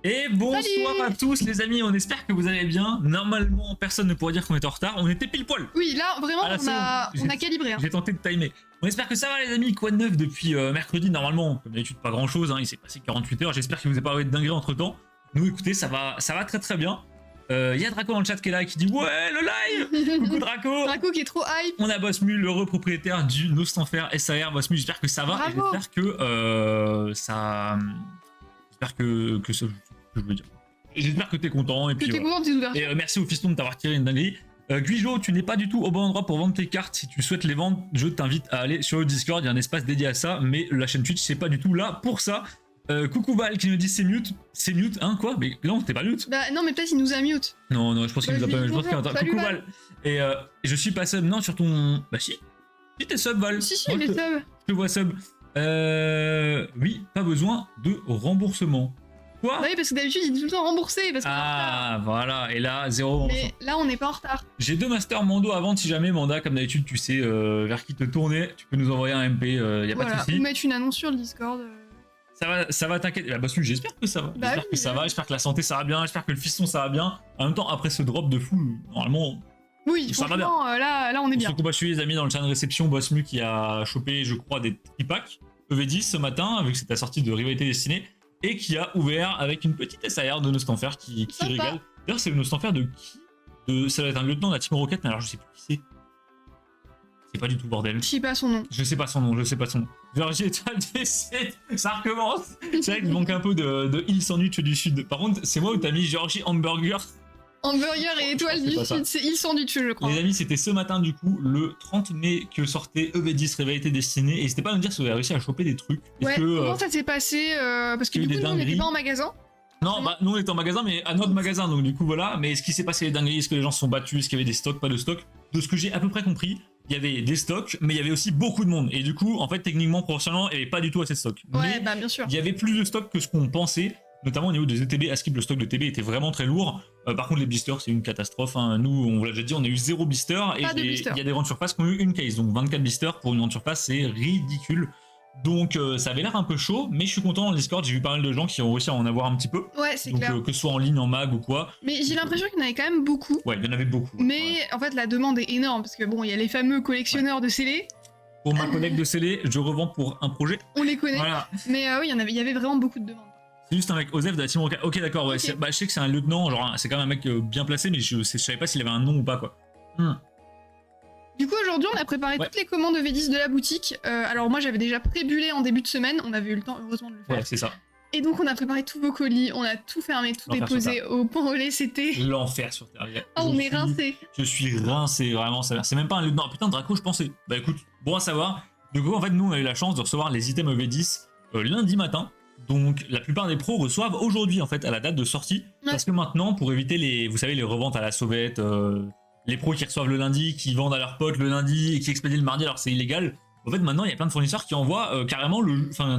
Et bonsoir à tous les amis, on espère que vous allez bien. Normalement, personne ne pourrait dire qu'on est en retard, on était pile poil. Oui, là, vraiment, on a calibré. Hein. J'ai tenté de timer. On espère que ça va les amis, quoi de neuf depuis mercredi. Normalement, comme d'habitude, pas grand chose, hein. Il s'est passé 48 heures, j'espère qu'il vous a pas arrivé de dinguerie entre temps. Nous écoutez, ça va très très bien. Il y a Draco dans le chat qui est là et qui dit ouais le live. Coucou Draco. Draco qui est trop hype. On a Bossmu, le propriétaire du Nostanfer SAR. Bossmu, j'espère que ça va. Bravo. Et j'espère que ça... J'espère que ce que je veux dire. Et j'espère que t'es content. Et puis, t'es content de tes ouvertures. Et merci au fiston de t'avoir tiré une dinguerie. Guijo, tu n'es pas du tout au bon endroit pour vendre tes cartes. Si tu souhaites les vendre, je t'invite à aller sur le Discord. Il y a un espace dédié à ça. Mais la chaîne Twitch, c'est pas du tout là pour ça. Coucou Val qui nous dit c'est mute. C'est mute, hein, quoi? Mais non, t'es pas mute. Bah non, mais peut-être il nous a mute. Non, je pense qu'il nous a pas. Je pense qu'il a... Coucou Val. Et je suis pas sub, non, sur ton. Bah si. Si t'es sub, Val. Si, il est sub. Je te vois sub. Oui, pas besoin de remboursement. Quoi? Bah oui, parce que d'habitude il dit tout le temps remboursé. Parce ah, voilà. Et là, zéro remboursement. Mais là, on n'est pas en retard. J'ai 2 masters Mando à vendre si jamais, Manda, comme d'habitude, tu sais vers qui te tourner. Tu peux nous envoyer un MP, y a pas de souci. Ou mettre une annonce sur le Discord. Ça va t'inquiéter. Bah, j'espère que ça va. Bah j'espère que ça va. J'espère que la santé ça va bien. J'espère que le fiston ça va bien. En même temps, après ce drop de fou, normalement. Oui, ça va bien. Là, on est bien. Surtout, je suis les amis dans le chat de réception. Bossmu qui a chopé, je crois, des tripacks EV10 ce matin, vu que c'est la sortie de Rivalité Destinée, et qui a ouvert avec une petite SAR de Nostanfer qui régale. D'ailleurs, c'est le Nostanfer de qui? Ça va être un lieutenant de la Team Rocket, mais alors je sais plus qui c'est. C'est pas du tout bordel. Je sais pas son nom. Je sais pas son nom. Georgie Étoile décès, ça recommence. C'est vrai qu'il manque un peu de île sandwich du sud. Par contre, c'est moi où t'as mis Georgie Hamburger. Hamburger et étoile du sud, c'est île sandwich, je crois. Les amis, c'était ce matin du coup, le 30 mai, que sortait EV10 Rivalité Destinée. Et n'hésitez pas à nous dire si vous avez réussi à choper des trucs. Ouais, comment ça s'est passé parce que du coup, nous, on n'était pas en magasin. Non, bah nous on était en magasin, mais à notre magasin, donc du coup voilà. Mais est-ce qu'il s'est passé les dingueries? Est-ce que les gens se sont battus? Est-ce qu'il y avait des stocks, pas de stocks? De ce que j'ai à peu près compris, il y avait des stocks, mais il y avait aussi beaucoup de monde. Et du coup, en fait, techniquement, proportionnellement, il n'y avait pas du tout assez de stocks. Ouais, mais bah bien sûr. Il y avait plus de stocks que ce qu'on pensait, notamment au niveau des ETB. À Skip, le stock de TB était vraiment très lourd. Par contre, les blisters, c'est une catastrophe. Hein. Nous, on vous l'a déjà dit, on a eu 0 blister. Et il y a des grandes surfaces qui ont eu une case. Donc 24 blisters pour une grande surface, c'est ridicule. Donc ça avait l'air un peu chaud, mais je suis content dans le Discord, j'ai vu pas mal de gens qui ont réussi à en avoir un petit peu. Ouais, c'est clair. Que ce soit en ligne, en mag ou quoi. Mais j'ai l'impression qu'il y en avait quand même beaucoup. Ouais, il y en avait beaucoup. Mais en fait, la demande est énorme, parce que bon, il y a les fameux collectionneurs de scellés. Pour ma collègue de scellés, je revends pour un projet. On les connaît. Voilà. Mais oui, il y avait vraiment beaucoup de demandes. C'est juste un mec, Osef de la Team Rocket. Ok, d'accord, ouais. Okay. Bah, je sais que c'est un lieutenant, genre c'est quand même un mec bien placé, mais je savais pas s'il avait un nom ou pas, quoi. Du coup, aujourd'hui, on a préparé toutes les commandes V10 de la boutique. Alors moi, j'avais déjà prébulé en début de semaine. On avait eu le temps, heureusement, de le faire. Ouais, c'est ça. Et donc, on a préparé tous vos colis. On a tout fermé, tout déposé au point relais. C'était l'enfer sur Terre. Oh, on est rincé. Je suis rincé, vraiment. C'est même pas un lieutenant. Putain, Draco, je pensais. Bah écoute, bon à savoir. Du coup, en fait, nous, on a eu la chance de recevoir les items V10 lundi matin. Donc, la plupart des pros reçoivent aujourd'hui, en fait, à la date de sortie. Ouais. Parce que maintenant, pour éviter les, vous savez, les reventes à la sauvette, les pros qui reçoivent le lundi, qui vendent à leurs potes le lundi et qui expédient le mardi alors c'est illégal. En fait, maintenant, il y a plein de fournisseurs qui envoient carrément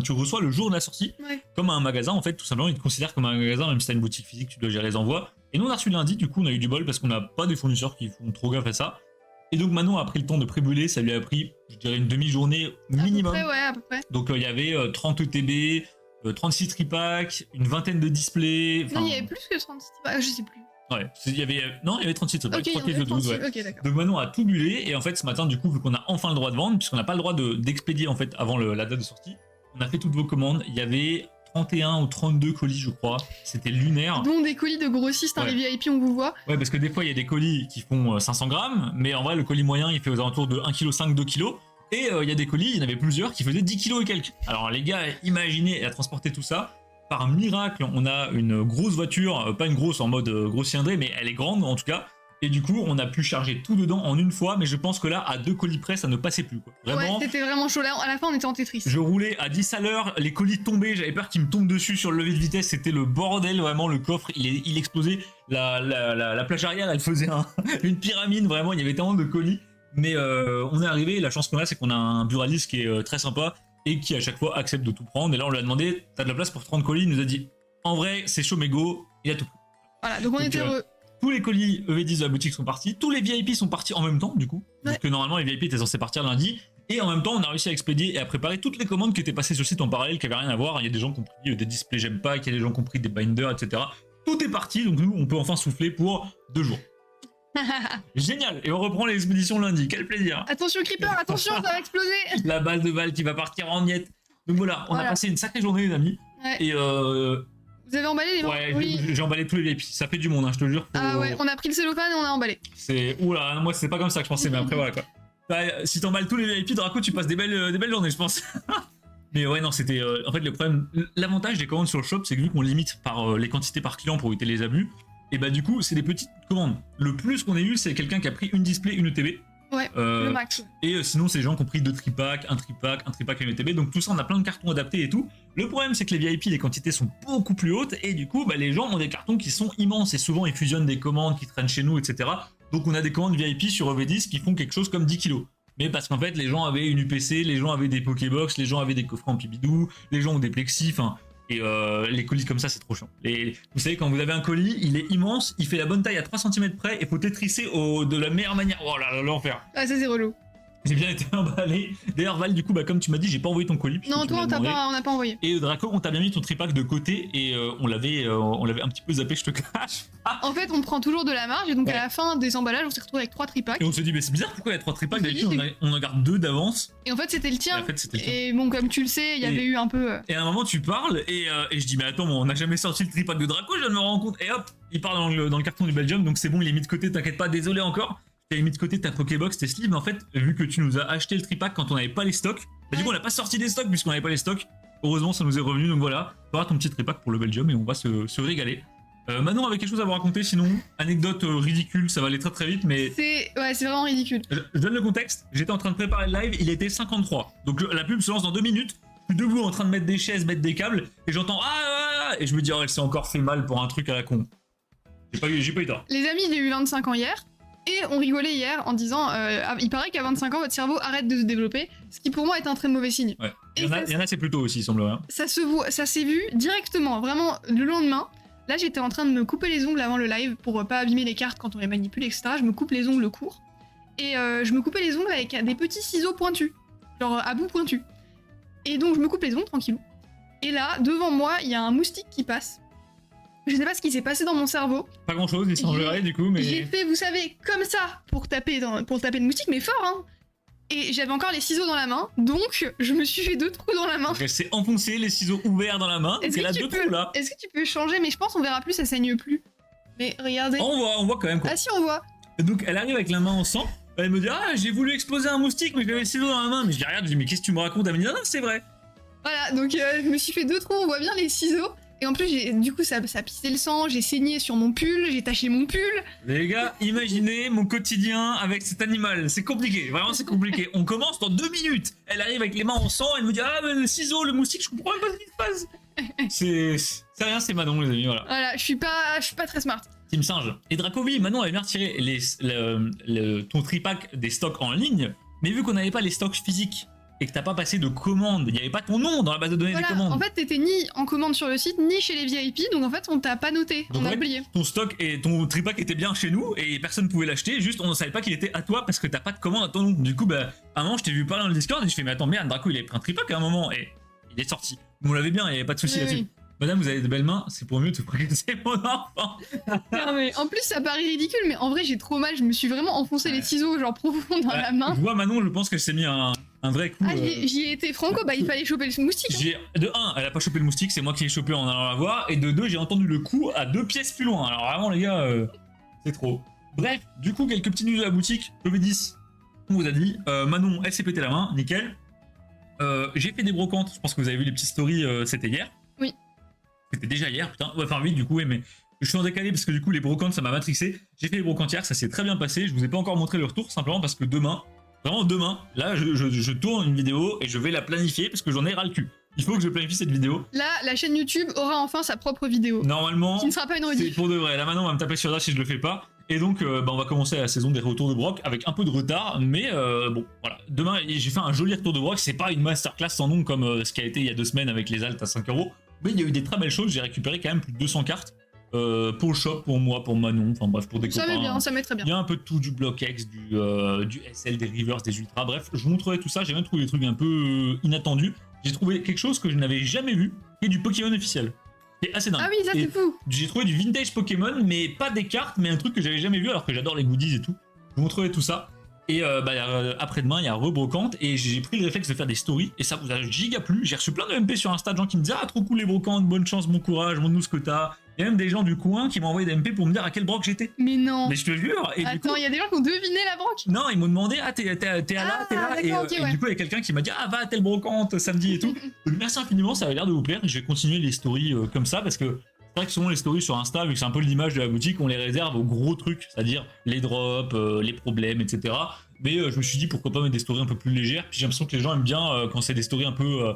tu reçois le jour de la sortie. Ouais. Comme un magasin, en fait, tout simplement, ils te considèrent comme un magasin, même si t'as une boutique physique, tu dois gérer les envois. Et nous, on a reçu lundi, du coup, on a eu du bol parce qu'on n'a pas des fournisseurs qui font trop gaffe à ça. Et donc, Manon a pris le temps de prébuler, ça lui a pris, je dirais, une demi-journée minimum. À peu près. Donc, il y avait 30 ETB, 36 tripacks, une vingtaine de displays. Non, il y avait plus que 36 tripacks, je sais plus. Ouais, il y avait 36 tripacks, okay, 3 cases de 12, ouais. Okay, donc Manon a tout bulé, et en fait, ce matin, du coup, vu qu'on a enfin le droit de vendre, puisqu'on n'a pas le droit d'expédier, en fait, avant la date de sortie, on a fait toutes vos commandes. Il y avait 31 ou 32 colis, je crois. C'était lunaire. Dont des colis de grossistes, hein, les VIP, on vous voit. Ouais, parce que des fois, il y a des colis qui font 500 grammes, mais en vrai, le colis moyen, il fait aux alentours de 1,5 kg, 2 kg. Et il y a des colis, il y en avait plusieurs, qui faisaient 10 kg et quelques. Alors, les gars, imaginez à transporter tout ça. Par miracle, on a une grosse voiture, pas une grosse en mode gros cylindré, mais elle est grande en tout cas. Et du coup, on a pu charger tout dedans en une fois, mais je pense que là, à 2 colis près, ça ne passait plus, quoi. Vraiment, ouais, c'était vraiment chaud. Là, à la fin, on était en Tetris. Je roulais à 10 à l'heure, les colis tombaient, j'avais peur qu'ils me tombent dessus sur le levier de vitesse, c'était le bordel, vraiment, le coffre, il explosait. La plage arrière, elle faisait une pyramide, vraiment, il y avait tellement de colis. Mais on est arrivé, la chance qu'on a, c'est qu'on a un buraliste qui est très sympa, et qui à chaque fois accepte de tout prendre. Et là on lui a demandé, t'as de la place pour 30 colis, il nous a dit, en vrai c'est chaud mais go, il a tout pris. Voilà, donc on était heureux. Tous les colis EV10 de la boutique sont partis, tous les VIP sont partis en même temps du coup, parce que normalement les VIP étaient censés partir lundi, Et en même temps, on a réussi à expédier et à préparer toutes les commandes qui étaient passées sur le site en parallèle, qui n'avaient rien à voir. Il y a des gens qui ont pris des displays j'aime pas, il y a des gens qui ont pris des binders, etc. Tout est parti, donc nous, on peut enfin souffler pour 2 jours. Génial. Et on reprend l'expédition lundi, quel plaisir. Attention Creeper, attention, ça va exploser. La base de balle qui va partir en miettes. Donc voilà, on a passé une sacrée journée les amis. Ouais. Et Vous avez emballé les ouais, oui. j'ai emballé tous les VIP, ça fait du monde, hein, je te jure. Ah ouais, on a pris le cellophane et on a emballé. C'est... Oula, moi c'est pas comme ça que je pensais, mais après voilà quoi. Bah, si t'emballes tous les VIP, Draco, tu passes des belles journées, je pense. Mais ouais, non, c'était... en fait, le problème... L'avantage des commandes sur le shop, c'est que vu qu'on limite par les quantités par client pour éviter les abus, et bah du coup, c'est des petites commandes. Le plus qu'on ait eu, c'est quelqu'un qui a pris une display, une ETB. Ouais, le max. Et sinon, c'est des gens qui ont pris 2 tripacks, un tripack et une ETB. Donc tout ça, on a plein de cartons adaptés et tout. Le problème, c'est que les VIP, les quantités sont beaucoup plus hautes. Et du coup, bah, les gens ont des cartons qui sont immenses. Et souvent, ils fusionnent des commandes qui traînent chez nous, etc. Donc on a des commandes VIP sur EV10 qui font quelque chose comme 10 kilos. Mais parce qu'en fait, les gens avaient une UPC, les gens avaient des Pokébox, les gens avaient des coffrets en pibidou, les gens ont des plexis, enfin... Et les colis comme ça, c'est trop chiant. Vous savez, quand vous avez un colis, il est immense, il fait la bonne taille à 3 cm près, et faut tétrisser de la meilleure manière. Oh là là, l'enfer. Ah, ça c'est relou. J'ai bien été emballé. D'ailleurs, Val, du coup, bah, comme tu m'as dit, j'ai pas envoyé ton colis. Non, toi, on n'a pas envoyé. Et Draco, on t'a bien mis ton tripack de côté, et on l'avait un petit peu zappé, je te cache. En fait, on prend toujours de la marge, et donc à la fin des emballages, on s'est retrouvé avec 3 tripacks. Et on se dit, mais c'est bizarre, pourquoi il y a 3 tripacks? D'habitude, on en garde 2 d'avance. Et en fait, c'était le tien. Et, en fait, c'était le tien. Et bon, comme tu le sais, il y avait eu un peu... Et à un moment, tu parles, et je dis, mais attends, on n'a jamais sorti le tripack de Draco, je viens de me rendre compte. Et hop, il part dans le carton du Belgium, donc c'est bon, il est mis de côté, t'inquiète pas, désolé encore. T'avais mis de côté ta Pokébox, tes slips, mais en fait, vu que tu nous as acheté le tripack quand on n'avait pas les stocks, bah du coup on n'a pas sorti des stocks puisqu'on n'avait pas les stocks. Heureusement, ça nous est revenu, donc voilà, tu auras ton petit tripack pour le Belgium et on va se régaler. Manon avait quelque chose à vous raconter, sinon, anecdote ridicule, ça va aller très très vite, mais... C'est vraiment ridicule. Je donne le contexte, j'étais en train de préparer le live, il était 53, donc la pub se lance dans 2 minutes, je suis debout en train de mettre des chaises, mettre des câbles, et j'entends ah, et je me dis, oh, elle s'est encore fait mal pour un truc à la con. J'ai pas eu tort. Les amis, j'ai eu 25 ans hier. Et on rigolait hier en disant il paraît qu'à 25 ans, votre cerveau arrête de se développer, ce qui pour moi est un très mauvais signe. Ouais. Il y en a c'est plutôt aussi, il semblerait. Hein. Ça s'est vu directement, vraiment le lendemain. Là, j'étais en train de me couper les ongles avant le live pour pas abîmer les cartes quand on les manipule, etc. Je me coupe les ongles courts. Et je me coupais les ongles avec des petits ciseaux pointus, genre à bout pointu. Et donc, je me coupe les ongles tranquillou. Et là, devant moi, il y a un moustique qui passe. Je sais pas ce qui s'est passé dans mon cerveau. Pas grand chose, il semblerait du coup, mais... J'ai fait, vous savez, comme ça, pour taper le moustique, mais fort, hein. Et j'avais encore les ciseaux dans la main, donc je me suis fait 2 trous dans la main. Elle s'est enfoncée, les ciseaux ouverts dans la main, donc elle a 2 trous là. Est-ce que tu peux changer? Mais je pense on verra plus, ça saigne plus. Mais regardez. On voit quand même quoi. Ah si, on voit. Et donc elle arrive avec la main en sang, elle me dit ah j'ai voulu exploser un moustique mais j'avais les ciseaux dans la main. Mais je dis regarde, je dis mais qu'est-ce que tu me racontes? Elle me dit non c'est vrai. Voilà, donc je me suis fait 2 trous, on voit bien les ciseaux. Et en plus, du coup, ça pissait le sang, j'ai saigné sur mon pull, j'ai taché mon pull. Les gars, imaginez mon quotidien avec cet animal. C'est compliqué, vraiment c'est compliqué. On commence dans 2 minutes. Elle arrive avec les mains en sang, elle me dit ah mais le ciseau, le moustique, je comprends même pas ce qui se passe. C'est rien, c'est Manon les amis, voilà. Voilà, je suis pas très smart. Team singe. Et Dracovi, Manon avait bien retiré ton tripack des stocks en ligne, mais vu qu'on n'avait pas les stocks physiques, et que t'as pas passé de commande, il n'y avait pas ton nom dans la base de données des commandes. En fait, t'étais ni en commande sur le site, ni chez les VIP, donc en fait, on t'a pas noté, donc on a oublié. Ton stock et ton tripack étaient bien chez nous, et personne pouvait l'acheter, juste on ne savait pas qu'il était à toi parce que t'as pas de commande à ton nom. Du coup, bah, à un moment, je t'ai vu parler dans le Discord, et je fais, mais attends, merde, Draco, il avait pris un tripack à un moment, et il est sorti. On l'avait bien, il n'y avait pas de souci là-dessus. Oui. Madame, vous avez de belles mains, c'est pour mieux te fracasser mon enfant. Non, mais en plus, ça paraît ridicule, mais en vrai, j'ai trop mal, je me suis vraiment enfoncé les ciseaux, genre profond dans la main. Je vois Manon, je pense qu'elle s'est mis un vrai coup. Ah, j'y ai été franco, bah il fallait choper le moustique. De 1, elle a pas chopé le moustique, c'est moi qui l'ai chopé en allant la voir. Et de 2, j'ai entendu le coup à 2 pièces plus loin. Alors vraiment, les gars, c'est trop. Bref, du coup, quelques petits news de la boutique. EV10, on vous a dit. Manon, elle s'est pété la main, nickel. J'ai fait des brocantes, je pense que vous avez vu les petites stories, c'était hier. Oui. C'était déjà hier, putain. Ouais, enfin, oui, du coup, oui, mais je suis en décalé parce que du coup, les brocantes, ça m'a matrixé. J'ai fait les brocantes hier, ça s'est très bien passé. Je vous ai pas encore montré le retour, simplement parce que demain, vraiment demain, là, je tourne une vidéo et je vais la planifier parce que j'en ai ras le cul. Il faut que je planifie cette vidéo. Là, la chaîne YouTube aura enfin sa propre vidéo. Normalement, qui ne sera pas une rediff. C'est pour de vrai. Là, maintenant, on va me taper sur la si je le fais pas. Et donc, on va commencer la saison des retours de Brock avec un peu de retard. Mais bon, voilà. Demain, j'ai fait un joli retour de Brock. C'est pas une masterclass sans nom comme ce qui a été il y a 2 semaines avec les altes à 5 €. Mais il y a eu des très belles choses. J'ai récupéré quand même plus de 200 cartes. pour le shop, pour moi, pour Manon, enfin bref, pour des Ça copains. met bien, ça met très bien. Il y a un peu de tout, du BlockX, du SL, des Rivers, des Ultras, bref, je vous montrerai tout ça, j'ai même trouvé des trucs un peu inattendus. J'ai trouvé quelque chose que je n'avais jamais vu, qui est du Pokémon officiel. C'est assez dingue. Ah oui, ça Et c'est fou. j'ai trouvé du vintage Pokémon, mais pas des cartes, mais un truc que j'avais jamais vu alors que j'adore les goodies et tout. Je vous montrerai tout ça. Et après-demain, il y a Rebrocante et j'ai pris le réflexe de faire des stories et ça vous a giga plu. J'ai reçu plein de MP sur Insta de gens qui me disaient ah trop cool les brocantes, bonne chance, bon courage, montre-nous ce que t'as. Il y a même des gens du coin qui m'ont envoyé des MP pour me dire à quel broc j'étais. Mais non. Mais je te jure. Et Attends, il y a des gens qui ont deviné la broc. non, ils m'ont demandé ah t'es là, t'es là. Et, d'accord, ok, et ouais. du coup il y a quelqu'un qui m'a dit ah va à telle brocante samedi et tout. Donc merci infiniment, ça avait l'air de vous plaire. Je vais continuer les stories comme ça parce que c'est vrai que souvent les stories sur Insta, vu que c'est un peu l'image de la boutique, on les réserve aux gros trucs, c'est-à-dire les drops, les problèmes, etc. Mais je me suis dit pourquoi pas mettre des stories un peu plus légères. Puis j'ai l'impression que les gens aiment bien quand c'est des stories un peu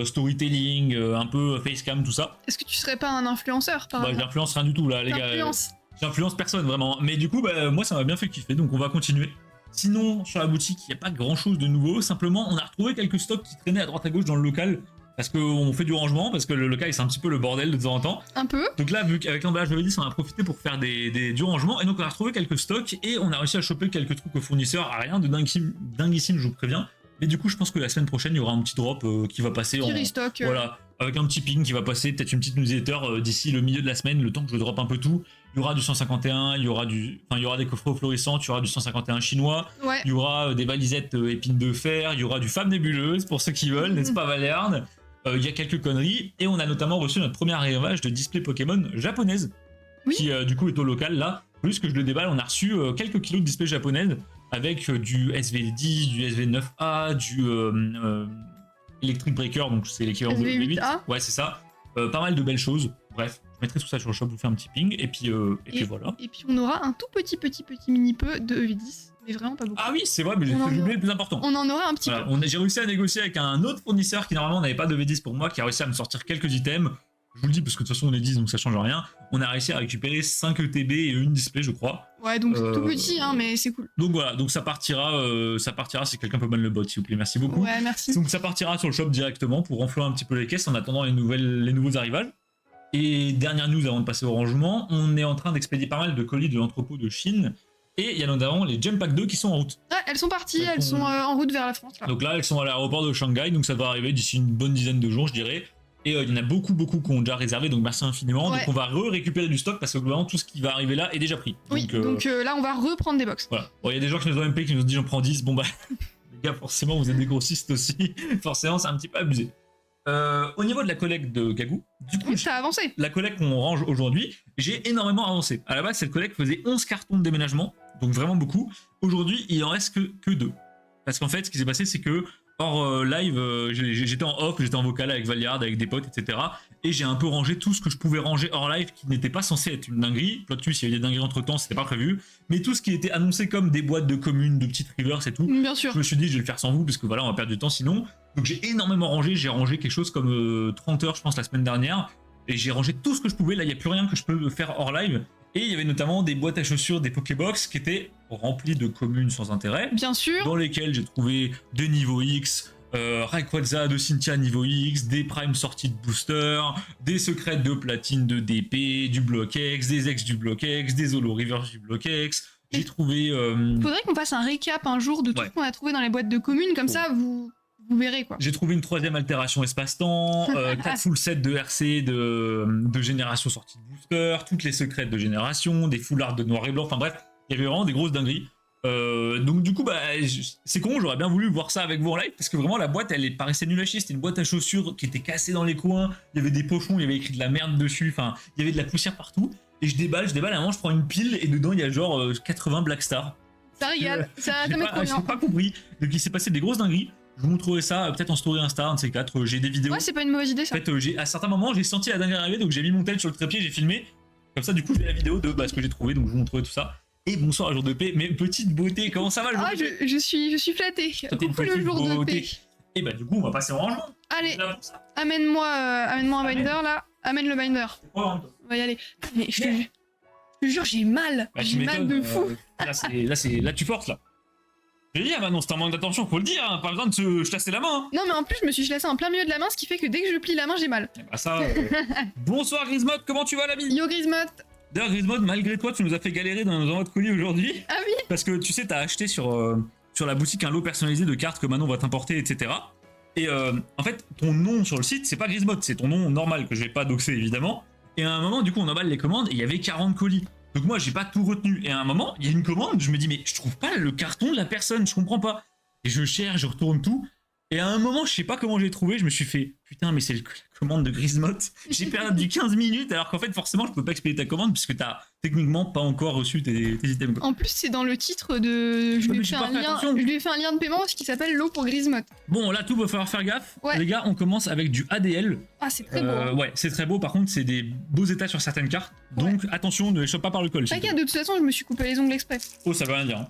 storytelling, un peu facecam, tout ça. Est-ce que tu serais pas un influenceur par Bah, exemple? j'influence rien du tout là, les gars. Influence. J'influence personne vraiment. Mais du coup, bah, moi ça m'a bien fait kiffer, donc on va continuer. Sinon, sur la boutique, il n'y a pas grand chose de nouveau. Simplement, on a retrouvé quelques stocks qui traînaient à droite à gauche dans le local. Parce qu'on fait du rangement, parce que le local c'est un petit peu le bordel de temps en temps. Un peu. Donc là, vu qu'avec l'emballage de 10, on a profité pour faire du rangement. Et donc on a retrouvé quelques stocks et on a réussi à choper quelques trucs aux fournisseurs. Rien de dinguissime, je vous préviens. Mais du coup, je pense que la semaine prochaine, il y aura un petit drop qui va passer Petit restock. Voilà, avec un petit ping qui va passer, peut-être une petite newsletter d'ici le milieu de la semaine, le temps que je drop un peu tout. Il y aura du 151, il y aura des coffrets florissants, il y aura du 151 chinois, Ouais. il y aura des valisettes épines de fer, il y aura du femme nébuleuse pour ceux qui veulent, n'est-ce pas Valerne? Il y a quelques conneries, et on a notamment reçu notre premier arrivage de display Pokémon japonaise, Oui. qui du coup est au local là. Plus que je le déballe, on a reçu quelques kilos de display japonaise, avec du SV10, du SV9A, du Electric Breaker, donc c'est l'équivalent de SV8A. V8. Ouais, c'est ça. Pas mal de belles choses. Bref, je mettrai tout ça sur le shop, vous faire un petit ping, et puis voilà. Et puis on aura un tout petit mini peu de EV10, mais vraiment pas beaucoup. Ah oui, c'est vrai, mais j'ai On en oublié aura- le plus important. On en aura un petit Voilà, peu. j'ai réussi à négocier avec un autre fournisseur qui normalement n'avait pas de V10 pour moi, qui a réussi à me sortir quelques items. Je vous le dis parce que de toute façon on est 10 donc ça change rien. On a réussi à récupérer 5 ETB et une display je crois. Ouais, donc c'est tout petit, hein, mais c'est cool. Donc voilà, donc ça partira si quelqu'un peut ban le bot s'il vous plaît, merci beaucoup. Ouais, merci. Donc ça partira sur le shop directement pour renflouer un petit peu les caisses en attendant les nouveaux arrivages. Et dernière news avant de passer au rangement, on est en train d'expédier pas mal de colis de l'entrepôt de Chine. Et il y a notamment les Gem Pack 2 qui sont en route. Ah, elles sont parties, Elles elles sont- sont en route vers la France là. Donc là, elles sont à l'aéroport de Shanghai, donc ça va arriver d'ici une bonne dizaine de jours, je dirais. Et il y en a beaucoup qui ont déjà réservé, donc merci infiniment. Ouais. Donc on va récupérer du stock parce que globalement tout ce qui va arriver là est déjà pris. Oui, donc là on va reprendre des box. voilà. Bon, il y a des gens qui nous ont MP qui nous ont dit j'en prends 10. Bon bah, les gars, forcément vous êtes des grossistes aussi. Forcément, c'est un petit peu abusé. Au niveau de la collecte de Gagou, du coup, Oui, ça a avancé. la collecte qu'on range aujourd'hui, j'ai énormément avancé. À la base, cette collecte faisait 11 cartons de déménagement, donc vraiment beaucoup. Aujourd'hui, il en reste que 2. Parce qu'en fait, ce qui s'est passé, c'est que hors live, j'étais en off, j'étais en vocal avec Valiard, avec des potes, etc. Et j'ai un peu rangé tout ce que je pouvais ranger hors live qui n'était pas censé être une dinguerie. Plot twist, il y avait des dingueries entre temps, c'était pas prévu. Mais tout ce qui était annoncé comme des boîtes de communes, de petites rivers, c'est tout. Bien sûr. Je me suis dit, je vais le faire sans vous, parce que voilà, on va perdre du temps sinon. Donc j'ai énormément rangé, j'ai rangé quelque chose comme 30 heures, je pense, la semaine dernière. Et j'ai rangé tout ce que je pouvais. Là, il n'y a plus rien que je peux faire hors live. Et il y avait notamment des boîtes à chaussures, des Pokébox qui étaient remplies de communes sans intérêt, Bien sûr. dans lesquelles j'ai trouvé des niveaux X, Rayquaza de Cynthia niveau X, des primes sorties de booster, des secrets de platine de DP, du BlockX, des ex du BlockX, des Holo Rivers du BlockX. J'ai trouvé... Faudrait qu'on fasse un récap un jour de tout Ouais. ce qu'on a trouvé dans les boîtes de communes, comme ça vous verrez quoi. J'ai trouvé une 3ème altération espace-temps, 4 full sets de RC de génération sortie de booster, toutes les secrètes de génération, des foulards de noir et blanc, enfin bref, il y avait vraiment des grosses dingueries. Donc du coup, bah, c'est con, j'aurais bien voulu voir ça avec vous en live, parce que vraiment la boîte, elle paraissait nulle à chier, c'était une boîte à chaussures qui était cassée dans les coins, il y avait des pochons, il y avait écrit de la merde dessus, enfin, il y avait de la poussière partout, et je déballe, à un moment je prends une pile, et dedans il y a genre 80 Black Star. Ça régale, ça J'ai met trop j'ai bien. pas compris, donc il s'est passé des grosses dingueries. Je vous montrerai ça peut-être en story Insta, un de ces quatre. J'ai des vidéos. Ouais, c'est pas une mauvaise idée En ça. fait, à certains moments, j'ai senti la dinguerie arriver, donc j'ai mis mon tel sur le trépied, j'ai filmé. Comme ça, du coup, j'ai la vidéo de ce que j'ai trouvé, donc je vous montrerai tout ça. Et bonsoir, jour de paix, mais petite beauté, comment ça va le jour Ah, de paix je suis flattée. Toi, t'es une Coucou le petite jour de beauté. paix. Et bah, du coup, on va passer au rangement. Allez, Là, pour ça. amène-moi un binder là. Amène le binder. C'est pas grave, toi. On va y aller. Mais je te jure, j'ai mal. Bah, tu J'ai mal m'étonnes, de fou. là, tu forces, là. Je l'ai dit, Manon, c'est un manque d'attention, faut le dire, hein, pas besoin de se chasser la main. Hein. Non, mais en plus, je me suis chlassé en plein milieu de la main, ce qui fait que dès que je plie la main, j'ai mal. Bah ça. Bonsoir Grismod, comment tu vas l'ami? Yo, Grismot. D'ailleurs, Grismod, malgré toi, tu nous as fait galérer dans nos envois de colis aujourd'hui. Ah oui. Parce que tu sais, t'as acheté sur la boutique un lot personnalisé de cartes que Manon va t'importer, etc. Et en fait, ton nom sur le site, c'est pas Grismod, c'est ton nom normal que je vais pas doxer évidemment. Et à un moment, du coup, on emballe les commandes et il y avait 40 colis. Donc moi, j'ai pas tout retenu. Et à un moment, il y a une commande, je me dis, mais je trouve pas le carton de la personne, je comprends pas. Et je cherche, je retourne tout. Et à un moment, je sais pas comment j'ai trouvé, je me suis fait, putain, mais c'est la commande de Grismot. J'ai perdu 15 minutes, alors qu'en fait, forcément, je peux pas expédier ta commande puisque t'as techniquement pas encore reçu tes items. Quoi. En plus, c'est dans le titre de. Je lui ai fait un lien de paiement qui s'appelle l'eau pour Grismot. Bon, là, tout va falloir faire gaffe. Ouais. Les gars, on commence avec du ADL. Ah, c'est très beau. Hein. Ouais, c'est très beau. Par contre, c'est des beaux états sur certaines cartes. Donc, attention, ne les chope pas par le col. T'inquiète, de toute façon, je me suis coupé les ongles exprès. Oh, ça veut rien dire. Hein.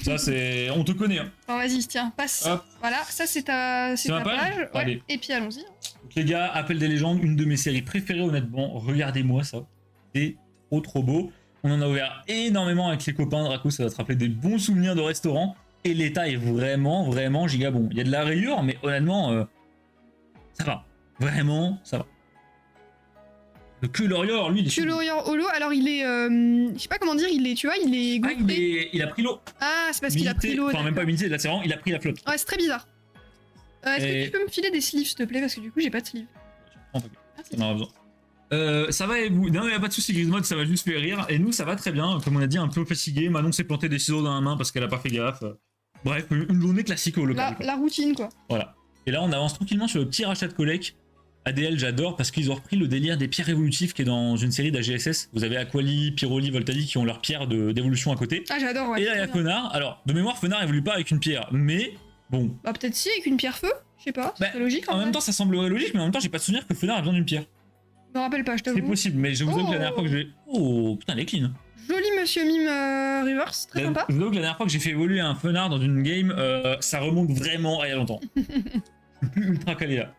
Ça, c'est. On te connaît. Hein. Alors, vas-y, tiens, passe. Hop. Voilà, ça, c'est ta page. Ouais. Allez. Et puis, allons-y. Donc, les gars, Appel des légendes, une de mes séries préférées, honnêtement. Regardez-moi ça. C'est trop beau. On en a ouvert énormément avec les copains. Draco, ça va te rappeler des bons souvenirs de restaurant. Et l'état est vraiment giga bon. Il y a de la rayure, mais honnêtement, ça va. Vraiment, ça va. Le Culorior, lui, il est Culorior Holo, alors il est. Je sais pas comment dire, il est, tu vois, il est gonflé. Il a pris l'eau. Ah, c'est parce qu'il a pris l'eau. Enfin, même pas humidité, là, c'est vraiment, il a pris la flotte. Ouais, c'est très bizarre. Est-ce que tu peux me filer des sleeves, s'il te plaît, parce que du coup, j'ai pas de sleeves. Merci. On en a besoin. Ça va et vous? Non, y a pas de soucis, Grismod, ça va juste faire rire. Et nous, ça va très bien. Comme on a dit, un peu fatigué. Manon s'est planté des ciseaux dans la main parce qu'elle a pas fait gaffe. Bref, une journée classique au local. La routine, quoi. Voilà. Et là, on avance tranquillement sur le petit rachat de collect. ADL, j'adore parce qu'ils ont repris le délire des pierres évolutives qui est dans une série d'AGSS. Vous avez Aquali, Pyroli, Voltali qui ont leurs pierres d'évolution à côté. Ah, j'adore, ouais. Et là, il y a Fenard. Alors, de mémoire, Fenard évolue pas avec une pierre, mais bon. Bah, peut-être si, avec une pierre feu. Je sais pas, c'est logique. En même temps, ça semblerait logique, mais en même temps, j'ai pas de souvenir que Fenard ait besoin d'une pierre. Je me rappelle pas, je t'avoue. C'est possible, mais je vous avoue que la dernière fois que j'ai. Oh, putain, elle est clean. Joli monsieur mime reverse, très sympa. Je vous avoue que la dernière fois que j'ai fait évoluer un Fenard dans une game, ça remonte vraiment à il y a longtemps. Je suis plus ultra calé là.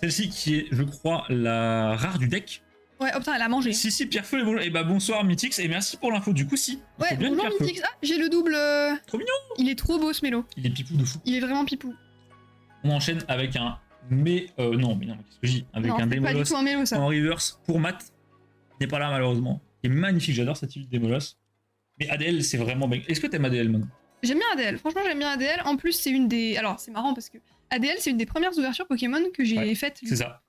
Celle-ci qui est, je crois, la rare du deck. Ouais, oh putain, elle a mangé. Si, Pierrefeu, et bah bonsoir Mythix, et merci pour l'info. Du coup, si. Ouais, bonjour Mythix. Ah, j'ai le double. Trop mignon. Il est trop beau ce mélo. Il est pipou de fou. Il est vraiment pipou. On enchaîne avec un. Non, qu'est-ce que je dis? Avec un Démolos. Pas du tout un mélo, ça. En reverse pour Matt. Il n'est pas là malheureusement. Il est magnifique, j'adore cette île Démolos. Mais ADL, c'est vraiment bien. Est-ce que t'aimes ADL maintenant? J'aime bien ADL, franchement j'aime bien ADL. En plus, c'est une des. Alors, c'est marrant parce que ADL, c'est une des premières ouvertures Pokémon que j'ai faites. C'est ça.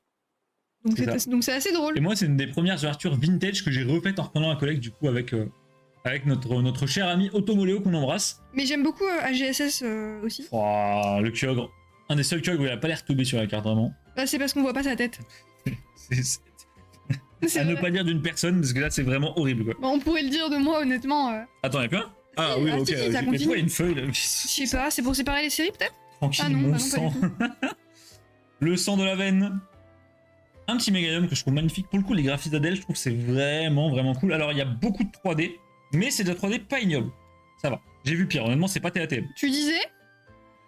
Donc c'est assez drôle. Et moi, c'est une des premières ouvertures vintage que j'ai refaites en reprenant un collègue du coup avec notre cher ami Automoléo qu'on embrasse. Mais j'aime beaucoup AGSS aussi. Oh, le Kyogre. Un des seuls Kyogre où il a pas l'air tombé sur la carte vraiment. Bah, c'est parce qu'on voit pas sa tête. À ne pas dire d'une personne parce que là c'est vraiment horrible quoi. Bah, on pourrait le dire de moi honnêtement. Attends, y'a plus un? Ah oui, ok. Ça Mais toi, il y a une feuille là. Je sais pas, c'est pour séparer les séries peut-être? Tranquille, ah non, mon bah non, sang. Le sang de la veine. Un petit Meganium que je trouve magnifique. Pour le coup, les graphismes d'Adèle, je trouve que c'est vraiment cool. Alors, il y a beaucoup de 3D, mais c'est de la 3D pas ignoble. Ça va. J'ai vu pire, honnêtement, c'est pas TATM. Tu disais?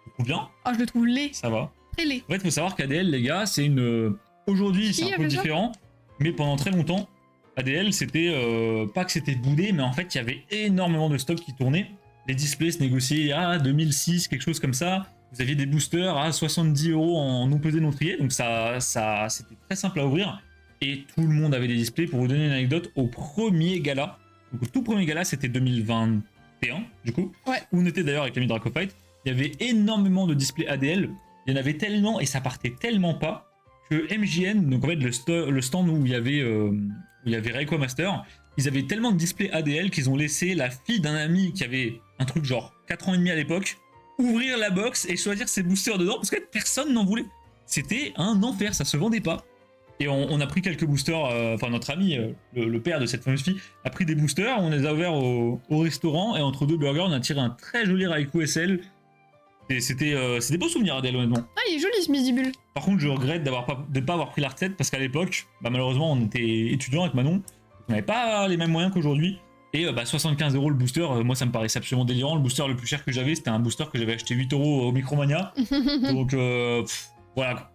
Je trouve bien. Ah, je le trouve laid. Ça va. Très laid. En fait, faut savoir qu'ADL, les gars, c'est une. Aujourd'hui, c'est un peu différent, mais pendant très longtemps, ADL, c'était pas que c'était boudé, mais en fait, il y avait énormément de stocks qui tournaient. Les displays se négociaient à 2006, quelque chose comme ça. Vous aviez des boosters à 70 € en non pesé non trié, donc ça c'était très simple à ouvrir. Et tout le monde avait des displays. Pour vous donner une anecdote, au premier gala, donc au tout premier gala, c'était 2021, du coup, ouais. Où on était d'ailleurs avec l'ami Dracofight. Il y avait énormément de displays ADL. Il y en avait tellement et ça partait tellement pas que MJN, donc en fait le stand où il y avait Rayquaza Master, ils avaient tellement de displays ADL qu'ils ont laissé la fille d'un ami qui avait un truc genre 4 ans et demi à l'époque ouvrir la box et choisir ses boosters dedans parce que personne n'en voulait. C'était un enfer, ça se vendait pas. Et on a pris quelques boosters, enfin notre ami, le père de cette fameuse fille, a pris des boosters, on les a ouverts au restaurant et entre deux burgers, on a tiré un très joli Raikou SL. Et c'était des beaux souvenirs Adèle honnêtement. Ah, il est joli ce Misibule. Par contre, je regrette de ne pas avoir pris la retraite parce qu'à l'époque, bah, malheureusement, on était étudiants avec Manon, on n'avait pas les mêmes moyens qu'aujourd'hui. Et 75 € le booster, moi ça me paraissait absolument délirant. Le booster le plus cher que j'avais, c'était un booster que j'avais acheté 8 € au Micromania. Donc voilà.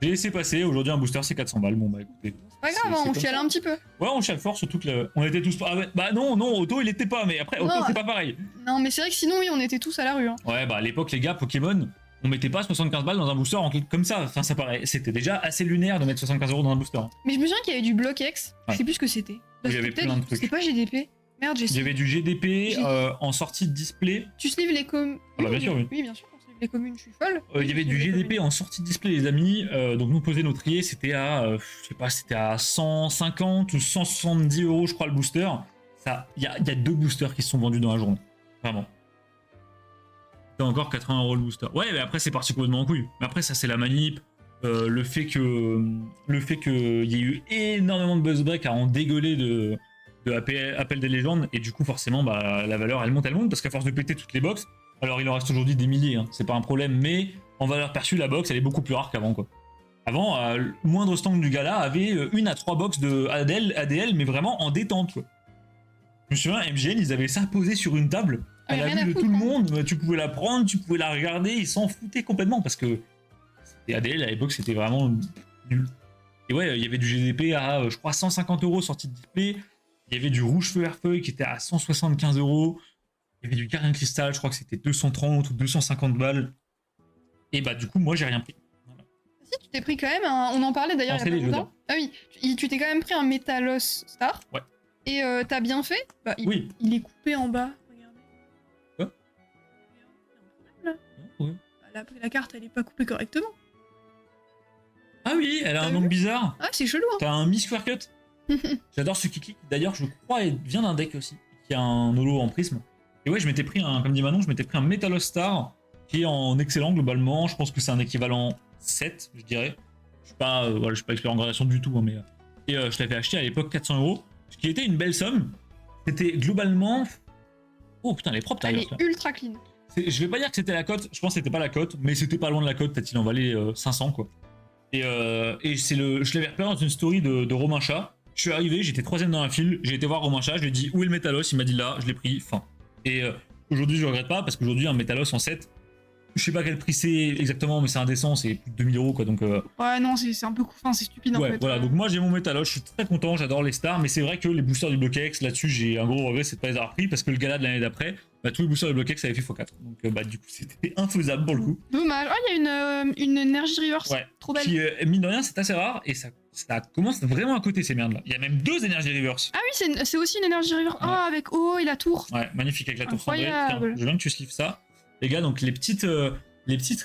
J'ai laissé passer, aujourd'hui un booster c'est 400 balles, bon bah écoutez. C'est pas grave, hein, c'est on comme chiale ça. un petit peu. Ouais, on chiale fort, surtout que on était tous... Ah ouais, bah non, Otto il était pas, mais après Otto Non. c'est pas pareil. Non, mais c'est vrai que sinon, oui, on était tous à la rue. Hein. Ouais, bah à l'époque les gars, Pokémon, on mettait pas 75 balles dans un booster comme ça, enfin ça paraît, c'était déjà assez lunaire de mettre 75 € dans un booster. Mais je me souviens qu'il y avait du Block X, je Ouais. sais plus ce que c'était. Il y avait plein de trucs. C'était pas GDP. Merde, j'ai Il y avait du GDP J'ai- en sortie de display. Tu sleeves les communes. Ah bah, bien sûr, oui. Oui, bien sûr, on sleeve les communes, je suis folle. Il y avait du GDP en sortie de display, les amis. Donc nous poser nos triers, c'était à, je sais pas, c'était à 150 ou 170 € je crois le booster. Ça, il y a 2 boosters qui se sont vendus dans la journée, vraiment. C'est encore 80 € le booster. Ouais, mais après c'est parti complètement en couille. Mais après ça c'est la manip, le fait que il y ait eu énormément de buzz break à en dégueuler de appel des légendes, et du coup forcément bah, la valeur elle monte parce qu'à force de péter toutes les box, alors il en reste aujourd'hui des milliers, hein, c'est pas un problème, mais en valeur perçue la box elle est beaucoup plus rare qu'avant quoi. Avant, le moindre stand du gala avait 1 à 3 box de ADL, mais vraiment en détente quoi. Je me souviens, MGN ils avaient ça posé sur une table à Ouais, la rien à vue de foutre, tout le hein. monde, bah, tu pouvais la prendre, tu pouvais la regarder, ils s'en foutaient complètement parce que ADL à l'époque c'était vraiment nul. Et ouais, il y avait du GDP à je crois 150 € sortie de display. Il y avait du rouge feu Airfeuille qui était à 175 €. Il y avait du Carien Cristal, je crois que c'était 230 ou 250 balles. Et bah du coup, moi j'ai rien pris. Voilà. Si, tu t'es pris quand même on en parlait d'ailleurs En il y a CD, pas je veux longtemps. Ah oui, tu t'es quand même pris un Metalos Star. Ouais. Et t'as bien fait. Bah, Oui. Il est coupé en bas, regardez. Quoi? Il y a un problème là. Ouais. Bah, la carte elle est pas coupée correctement. Ah oui, elle a T'as un vu nom bizarre. Ah, c'est chelou hein. T'as un Miss Square Cut. J'adore ce Kiki. D'ailleurs, je crois il vient d'un deck aussi, qui a un holo en prisme. Et ouais, je m'étais pris comme dit Manon, je m'étais pris un Metalos Star qui est en excellent globalement. Je pense que c'est un équivalent 7, je dirais. Je suis pas, voilà, je suis pas expert en gradation du tout, hein, mais et je l'avais acheté à l'époque 400 €, ce qui était une belle somme. C'était globalement. Oh putain, elle est propre, Elle Tiger. est ultra clean. Je vais pas dire que c'était la cote, je pense que c'était pas la cote, mais c'était pas loin de la cote, peut-être il en valait 500 quoi. Et je l'avais repéré dans une story de Romain Chat. Je suis arrivé, j'étais 3ème dans la file, j'ai été voir Romain Chat, je lui ai dit où est le Metalos, il m'a dit là, je l'ai pris, fin. Et aujourd'hui je regrette pas parce qu'aujourd'hui un Metalos en 7, je sais pas quel prix c'est exactement, mais c'est indécent, c'est plus de 2000 € quoi, donc Ouais, non, c'est un peu enfin, c'est stupide en ouais, fait. voilà, donc moi j'ai mon Metalos, je suis très content, j'adore les stars, mais c'est vrai que les boosters du Block-X, là-dessus j'ai un gros regret, c'est de pas les avoir pris parce que le gala de l'année d'après, bah, tous les boosters du Block-X avaient fait x4, donc bah du coup c'était infaisable pour le coup. Dommage. Ah, il y a une énergie reverse. Ouais. Trop belle. Qui, mine de rien, c'est assez rare et ça commence vraiment à côté ces merdes là. Il y a même 2 énergies reverse. Ah oui, c'est aussi une énergie reverse. Ah, avec O et la tour. Ouais, magnifique avec la tour cendrée. Incroyable. Tiens, je veux bien que tu slives ça. Les gars, donc les petites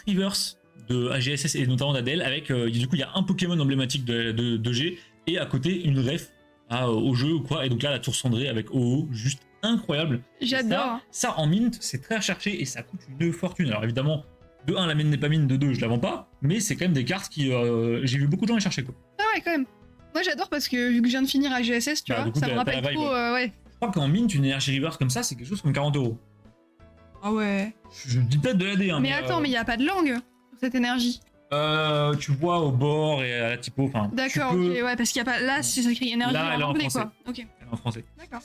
reverse de AGSS et notamment d'Adel avec du coup il y a un Pokémon emblématique de G et à côté une ref au jeu ou quoi. Et donc là la tour cendrée avec OO, juste incroyable. Et J'adore. ça en mint, c'est très recherché et ça coûte une fortune. Alors évidemment, de 1 la mienne n'est pas mine, de 2 je la vends pas, mais c'est quand même des cartes qui j'ai vu beaucoup de gens les chercher quoi. Ah ouais, quand même. Moi, j'adore parce que vu que je viens de finir à GSS, tu Bah, vois, du coup, ça me t'as rappelle la vibe, trop. Ouais. Je crois qu'en mint une énergie reverse comme ça c'est quelque chose comme 40 €. Ah ouais. Je dis peut-être de l'AD hein, Mais attends, mais il y a pas de langue sur cette énergie. tu vois au bord et à la typo, enfin. D'accord, tu peux- ok, ouais, parce qu'il y a pas. Là, c'est écrit énergie Là, elle est en en anglais, français. quoi. Ok, En français. d'accord.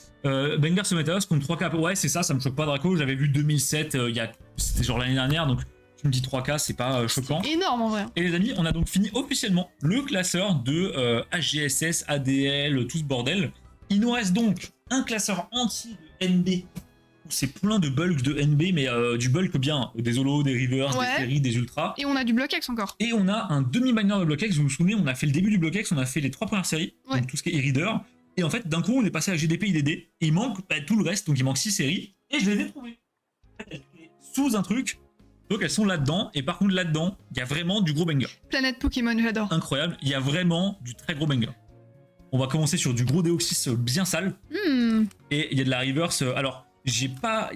Bengar se Metalos contre 3K. Ouais, c'est ça me choque pas Draco. J'avais vu 2007, c'était genre l'année dernière, donc tu me dis 3K, c'est pas choquant. Énorme en vrai. Et les amis, on a donc fini officiellement le classeur de HGSS, ADL, tout ce bordel. Il nous reste donc un classeur entier de NB. Où c'est plein de bulks de NB, mais du bulk bien. Des holos, des rivers, Ouais. des séries, des ultras. Et on a du bloc X encore. Et on a un demi-miner de Block-X. Vous vous souvenez, on a fait le début du Block-X, on a fait les 3 premières séries, Ouais. donc tout ce qui est e-reader. Et en fait, d'un coup, on est passé à GDP, IDD. Et il manque tout le reste, donc il manque 6 séries. Et je les ai trouvées. Elles étaient sous un truc. Donc elles sont là-dedans. Et par contre, là-dedans, il y a vraiment du gros banger. Planète Pokémon, j'adore. Incroyable. Il y a vraiment du très gros banger. On va commencer sur du gros Deoxys bien sale. Et il y a de la reverse. Alors, il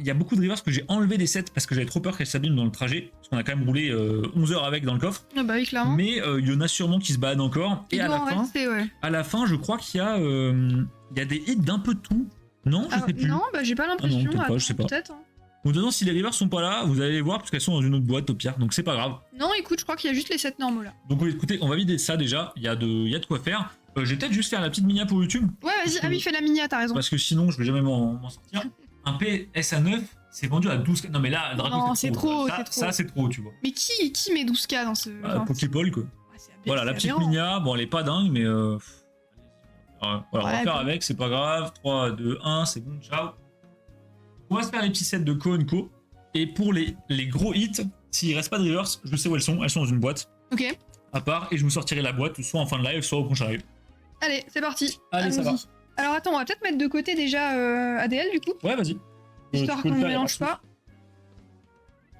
y a beaucoup de reverse que j'ai enlevé des sets parce que j'avais trop peur qu'elles s'abîment dans le trajet. Parce qu'on a quand même roulé 11 heures avec dans le coffre. Ah bah oui, clairement. Mais il y en a sûrement qui se baladent encore. Il Et à doit la en fin, rester, ouais. je crois qu'il y a des hits d'un peu de tout. Non, je Ah, sais plus. non, bah j'ai pas l'impression. Ah non, peut-être pas, je sais pas. Peut-être. Hein. Ou de toute façon, si les rivers sont pas là, vous allez les voir parce qu'elles sont dans une autre boîte au pire. Donc c'est pas grave. Non, écoute, je crois qu'il y a juste les 7 normaux là. Donc écoutez, on va vider ça déjà. Il y a de quoi faire. Je vais peut-être juste faire la petite minia pour YouTube. Ouais, vas-y. Parce que- Ah oui, fais la minia, t'as raison. Parce que sinon, je vais jamais m'en sortir. Un PSA 9, c'est vendu à 12. Non, mais là, Draco, Non, c'est c'est trop. trop, Ça, c'est trop. ça, c'est trop, tu vois. Mais qui met 12K dans ce. Bah, genre, Pokéball, quoi. c'est Voilà, la c'est petite aberrant. Minia, bon, elle est pas dingue, mais. Voilà, on va Ouais, faire bon. avec, c'est pas grave. 3, 2, 1, c'est bon, ciao. On va se faire les petits sets de Co Co. Et pour les gros hits, s'il reste pas de reverse, je sais où elles sont dans une boîte Ok. à part, et je vous sortirai la boîte soit en fin de live, soit au prochain live. Allez, c'est parti. Allez, ça va. Allons-y. Alors attends, on va peut-être mettre de côté déjà ADL du coup, Ouais, vas-y. histoire Tu peux qu'on le ne faire, y a mélange pas de pas.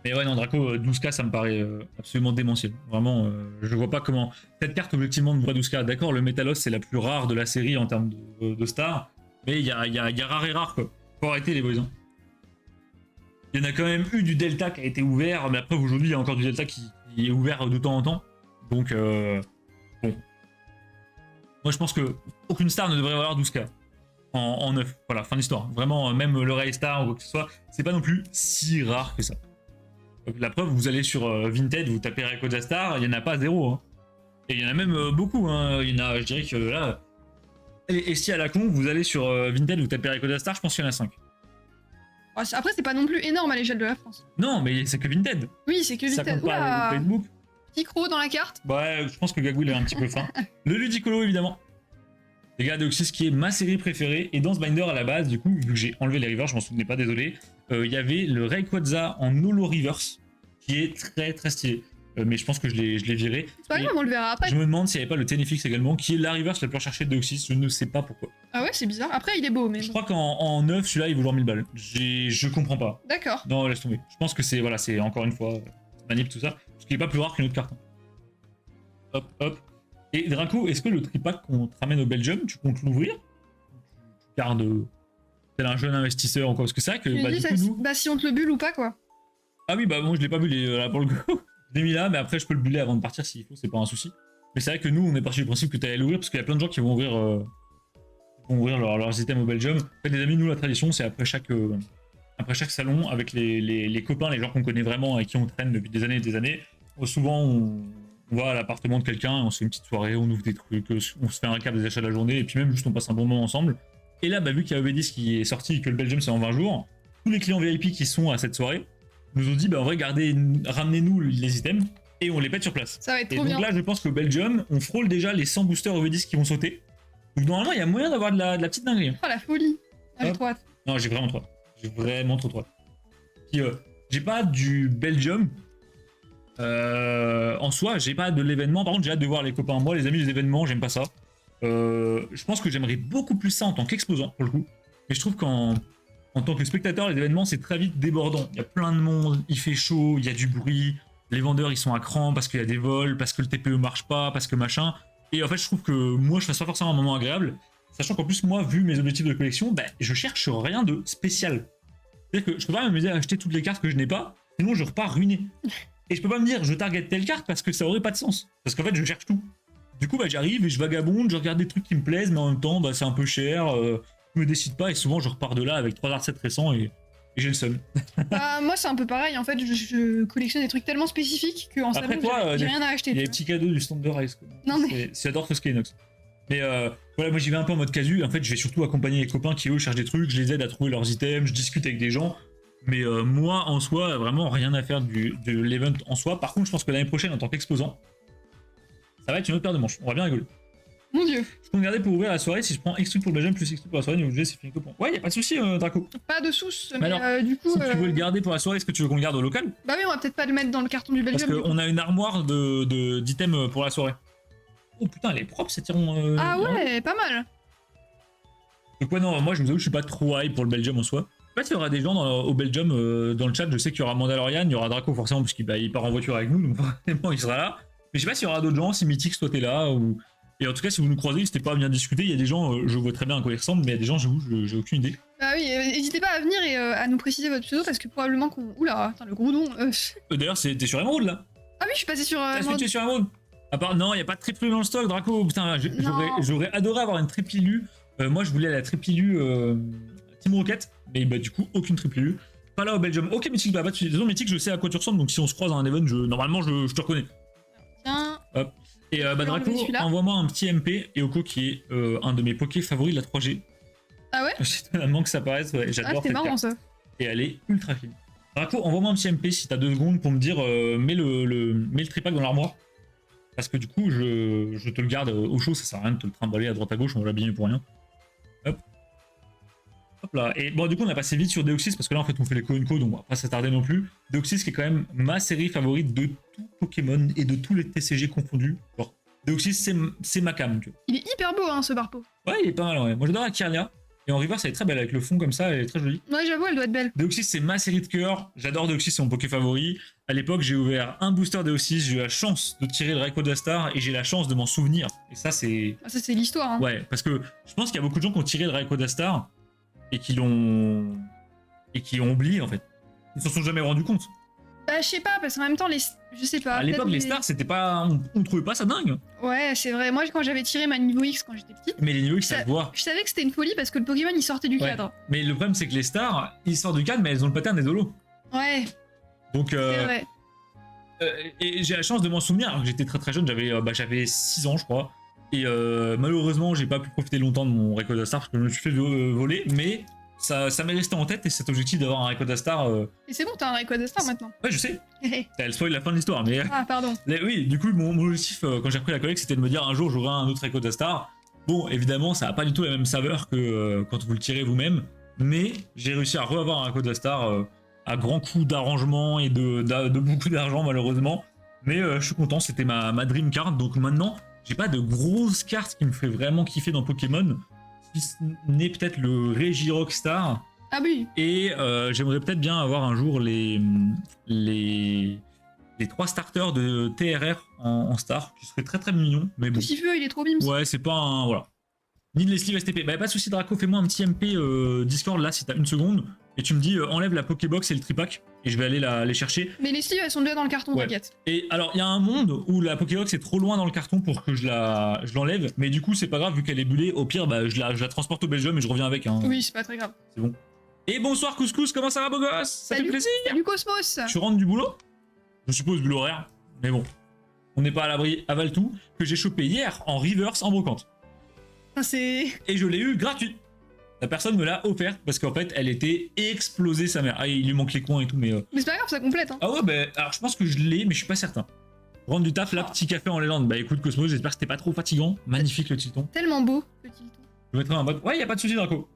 Mais ouais, non, Draco, 12K, ça me paraît absolument démentiel. Vraiment, je vois pas comment. Cette carte, objectivement, me voit 12K. D'accord, le Métalos, c'est la plus rare de la série en termes de stars. Mais il y a rare et rare, quoi. Faut arrêter les boys. Hein. Il y en a quand même eu du Delta qui a été ouvert, mais après, aujourd'hui, il y a encore du Delta qui est ouvert de temps en temps. Donc, bon. Moi, je pense que aucune star ne devrait avoir 12K en 9. Voilà, fin d'histoire. Vraiment, même le Ray Star ou quoi que ce soit, c'est pas non plus si rare que ça. La preuve, vous allez sur Vinted, vous tapez Rayquaza Star, il n'y en a pas zéro. Hein. Et il y en a même beaucoup. Hein. Il y en a, je dirais que là. Et si à la con, vous allez sur Vinted, vous tapez Rayquaza Star, je pense qu'il y en a 5. Après, c'est pas non plus énorme à l'échelle de la France. Non, mais c'est que Vinted. Oui, c'est que Ça Vinted. compte pas avec Facebook. Petit croc dans la carte. Ouais, je pense que Gagou, il a un petit peu faim. Le Ludicolo, évidemment. Les gars, Deoxys, qui est ma série préférée. Et dans ce binder, à la base, du coup, vu que j'ai enlevé les rivers, je m'en souvenais pas, désolé. Il y avait le Rayquaza en Holo Reverse, qui est très très stylé. Mais je pense que je l'ai viré. C'est pas grave, on le verra après. Je me demande s'il n'y avait pas le Tenefix également, qui est la reverse la plus recherchée de Deoxys. Je ne sais pas pourquoi. Ah ouais, c'est bizarre. Après, il est beau, mais Je bon. crois qu'en 9, celui-là, il vaut genre 1000 balles. Je comprends pas. D'accord. Non, laisse tomber. Je pense que c'est, voilà, c'est encore une fois, manip, tout ça. Parce qu'il n'est pas plus rare qu'une autre carte. Hop, hop. Et Draco, est-ce que le tripack qu'on te ramène au Belgium, tu comptes l'ouvrir? Tu gardes tel un jeune investisseur encore? Parce que c'est vrai que, Tu me bah, dis du coup, nous... bah, si on te le bulle ou pas, quoi. Ah oui, bah moi je l'ai pas vu là pour le coup. Je l'ai mis là, mais après je peux le buller avant de partir s'il faut, c'est pas un souci. Mais c'est vrai que nous, on est parti du principe que tu allais l'ouvrir parce qu'il y a plein de gens qui vont ouvrir leurs items au Belgium. En fait, les amis, nous, la tradition, c'est après chaque salon, avec les copains, les gens qu'on connaît vraiment et qui on traîne depuis des années et des années, souvent on va à l'appartement de quelqu'un, on se fait une petite soirée, on ouvre des trucs, on se fait un cap des achats de la journée et puis même juste on passe un bon moment ensemble. Et là, bah, vu qu'il y a EV10 qui est sorti et que le Belgium c'est en 20 jours, tous les clients VIP qui sont à cette soirée nous ont dit bah, en vrai, ramenez-nous les items et on les pète sur place. Ça va être Et trop donc bien. là, je pense qu'au Belgium, on frôle déjà les 100 boosters EV10 qui vont sauter. Donc normalement, il y a moyen d'avoir de la petite dinguerie. Oh la folie. Ah, j'ai Hop. trop hâte. Non, j'ai vraiment trop hâte. J'ai vraiment trop hâte. Puis, j'ai pas du Belgium. En soi, j'ai pas de l'événement. Par contre, j'ai hâte de voir les copains. Moi, les amis, les événements, j'aime pas ça. Je pense que j'aimerais beaucoup plus ça en tant qu'exposant, pour le coup. Mais je trouve qu'en tant que spectateur, les événements, c'est très vite débordant. Il y a plein de monde, il fait chaud, il y a du bruit. Les vendeurs, ils sont à cran parce qu'il y a des vols, parce que le TPE marche pas, parce que machin. Et en fait, je trouve que moi, je fasse pas forcément un moment agréable. Sachant qu'en plus, moi, vu mes objectifs de collection, bah, je cherche rien de spécial. C'est-à-dire que je peux pas m'amuser à acheter toutes les cartes que je n'ai pas, sinon je repars ruiné. Et je peux pas me dire je target telle carte parce que ça aurait pas de sens. Parce qu'en fait, je cherche tout. Du coup, bah, j'arrive et je vagabonde, je regarde des trucs qui me plaisent, mais en même temps, bah, c'est un peu cher, je me décide pas et souvent je repars de là avec 3 art 7 récents et j'ai le seum. Bah, moi, c'est un peu pareil. En fait, je collectionne des trucs tellement spécifiques qu'en Après, salon, toi, j'ai rien à acheter. Il y a tu les petits cadeaux du stand de Rise. Non, mais- J'adore ce Skynox. Mais voilà, moi j'y vais un peu en mode casu. En fait, je vais surtout accompagner les copains qui eux cherchent des trucs, je les aide à trouver leurs items, je discute avec des gens. Mais moi, en soi, vraiment rien à faire de l'event en soi. Par contre, je pense que l'année prochaine, en tant qu'exposant, ça va être une autre paire de manches. On va bien rigoler. Mon dieu. Je peux me garder pour ouvrir la soirée si je prends X truc pour le Belgium plus X truc pour la soirée. Niveau jeu, c'est fini. Ouais, y a pas de souci, Draco. Pas de sous. Mais Mais alors, du coup. Si tu veux le garder pour la soirée, est-ce que tu veux qu'on le garde au local? Bah oui, on va peut-être pas le mettre dans le carton du Parce Belgium. du coup. qu'on a une armoire d'items pour la soirée. Oh putain, elle est propre cette tiron. Ah ouais, pas mal. Donc ouais, non, moi je vous avoue, je suis pas trop hype pour le Belgium en soi. En fait, il y aura des gens au Belgium dans le chat. Je sais qu'il y aura Mandalorian, il y aura Draco forcément, parce qu'il il part en voiture avec nous, donc forcément il sera là. Mais je sais pas s'il y aura d'autres gens, si Mythix, toi t'es là. Et en tout cas, si vous nous croisez, n'hésitez pas à venir discuter. Il y a des gens, je vois très bien à quoi ils ressemblent, mais il y a des gens, j'avoue, j'ai aucune idée. Bah oui, n'hésitez pas à venir et à nous préciser votre pseudo parce que probablement qu'on. Oula, putain, le gros don. D'ailleurs, t'es sur Emerald là? Ah oui, je suis passé sur. T'as Emerald. switché sur Emerald? À part, non, il n'y a pas de triple dans le stock, Draco. Putain, Non. j'aurais adoré avoir une triple ilu. Moi, je voulais la triple ilu Team Rocket, mais bah, du coup, aucune triple ilu. Pas là au Belgium. Ok, Mythique, bah, désolé, Mythique, je sais à quoi tu ressembles, donc si on se croise dans un event, normalement, je te reconnais. Tiens. Hop. Et bah, vais Draco, enlever celui-là. envoie-moi un petit MP et Oko qui est un de mes pokés favoris de la 3G. Ah ouais? Étonnamment que ça paraisse, ouais, Ah, j'adore c'était cette marrant carte. ça. Et elle est ultra fine. Draco, envoie-moi un petit MP si t'as 2 secondes pour me dire mets le tripack dans l'armoire. parce que du coup, je te le garde au chaud, ça sert à rien de te le trimballer à droite à gauche, on va l'abîmer pour rien. Hop. Hop là. Et bon, du coup, on a passé vite sur Deoxys, parce que là, en fait, on fait les Koenko, donc on va pas s'attarder non plus. Deoxys qui est quand même ma série favorite de tout Pokémon et de tous les TCG confondus. Genre, Deoxys, c'est ma cam, tu vois. Il est hyper beau, hein, ce Barpo. Ouais, il est pas mal, ouais. Moi, j'adore la Kirlia. Et en reverse, elle est très belle avec le fond comme ça, elle est très jolie. Ouais, j'avoue, elle doit être belle. Deoxys, c'est ma série de cœur. J'adore Deoxys, c'est mon Poké favori. À l'époque, j'ai ouvert un booster Deoxys, j'ai eu la chance de tirer le Rayquaza Star et j'ai la chance de m'en souvenir. Et ça, c'est. Ah, ça, c'est l'histoire. Hein. Ouais, parce que je pense qu'il y a beaucoup de gens qui ont tiré le Rayquaza Star et qui l'ont. Et qui ont oublié, en fait. Ils s'en sont jamais rendus compte. Bah, je sais pas, parce qu'en même temps, je sais pas. À l'époque, peut-être les stars, c'était pas. On trouvait pas ça dingue. Ouais, c'est vrai. Moi, quand j'avais tiré ma niveau X quand j'étais petite, Mais les niveaux, ça se voit. je savais que c'était une folie parce que le Pokémon il sortait du Ouais. cadre. Mais le problème, c'est que les stars, ils sortent du cadre, mais elles ont le pattern des dolos. Ouais, Donc. c'est vrai. Et j'ai la chance de m'en souvenir, alors que j'étais très très jeune, j'avais 6 ans je crois. Et malheureusement j'ai pas pu profiter longtemps de mon Rayquaza Star parce que je me suis fait voler, mais ça m'est resté en tête et cet objectif d'avoir un Rayquaza Star... Et c'est bon, t'as un Rayquaza Star maintenant. Ouais je sais, elle spoil la fin de l'histoire, mais... Ah, pardon. Oui, du coup mon objectif quand j'ai repris la collecte c'était de me dire un jour j'aurai un autre Rayquaza Star. Bon évidemment ça a pas du tout la même saveur que quand vous le tirez vous-même, mais j'ai réussi à reavoir un Rayquaza Star... à grands coups d'arrangement et de beaucoup d'argent malheureusement. Mais je suis content, c'était ma dream card. Donc maintenant, j'ai pas de grosses cartes qui me feraient vraiment kiffer dans Pokémon. Si ce n'est peut-être le Regirock Star. Ah oui. Et j'aimerais peut-être bien avoir un jour les 3 starters de TRR en star, qui seraient très très mignons. Mais bon. Petit feu, il est trop bim. Ouais, c'est pas un... Voilà. Ni de les sleeves STP. Bah pas de soucis Draco, fais-moi un petit MP Discord là si t'as une seconde. Et tu me dis enlève la Pokébox et le tripack. Et je vais aller les chercher. Mais les sleeves, elles sont déjà dans le carton, Ouais. t'inquiète. Et alors il y a un monde où la Pokébox est trop loin dans le carton pour que je l'enlève. Mais du coup c'est pas grave vu qu'elle est bullée. Au pire bah, je la transporte au Belgium et je reviens avec. Hein. Oui, c'est pas très grave. C'est bon. Et bonsoir Couscous, comment ça va beau gosse? Ça fait plaisir. Salut Cosmos. Tu rentres du boulot? Je suppose boulot horaire. Mais bon. On n'est pas à l'abri. Avale tout. Que j'ai chopé hier en reverse en brocante. Ah, c'est... Et je l'ai eu gratuite. La personne me l'a offerte parce qu'en fait elle était explosée sa mère. Ah il lui manque les coins et tout mais... Mais c'est pas grave, ça complète. Hein. Ah ouais bah alors je pense que je l'ai mais je suis pas certain. Rentre du taf là, petit café en Leyland. Bah écoute Cosmos, j'espère que c'était pas trop fatigant. Magnifique le Tilton. Tellement beau, le Tilton. Je mettrai un mode. Ouais y a pas de soucis Draco.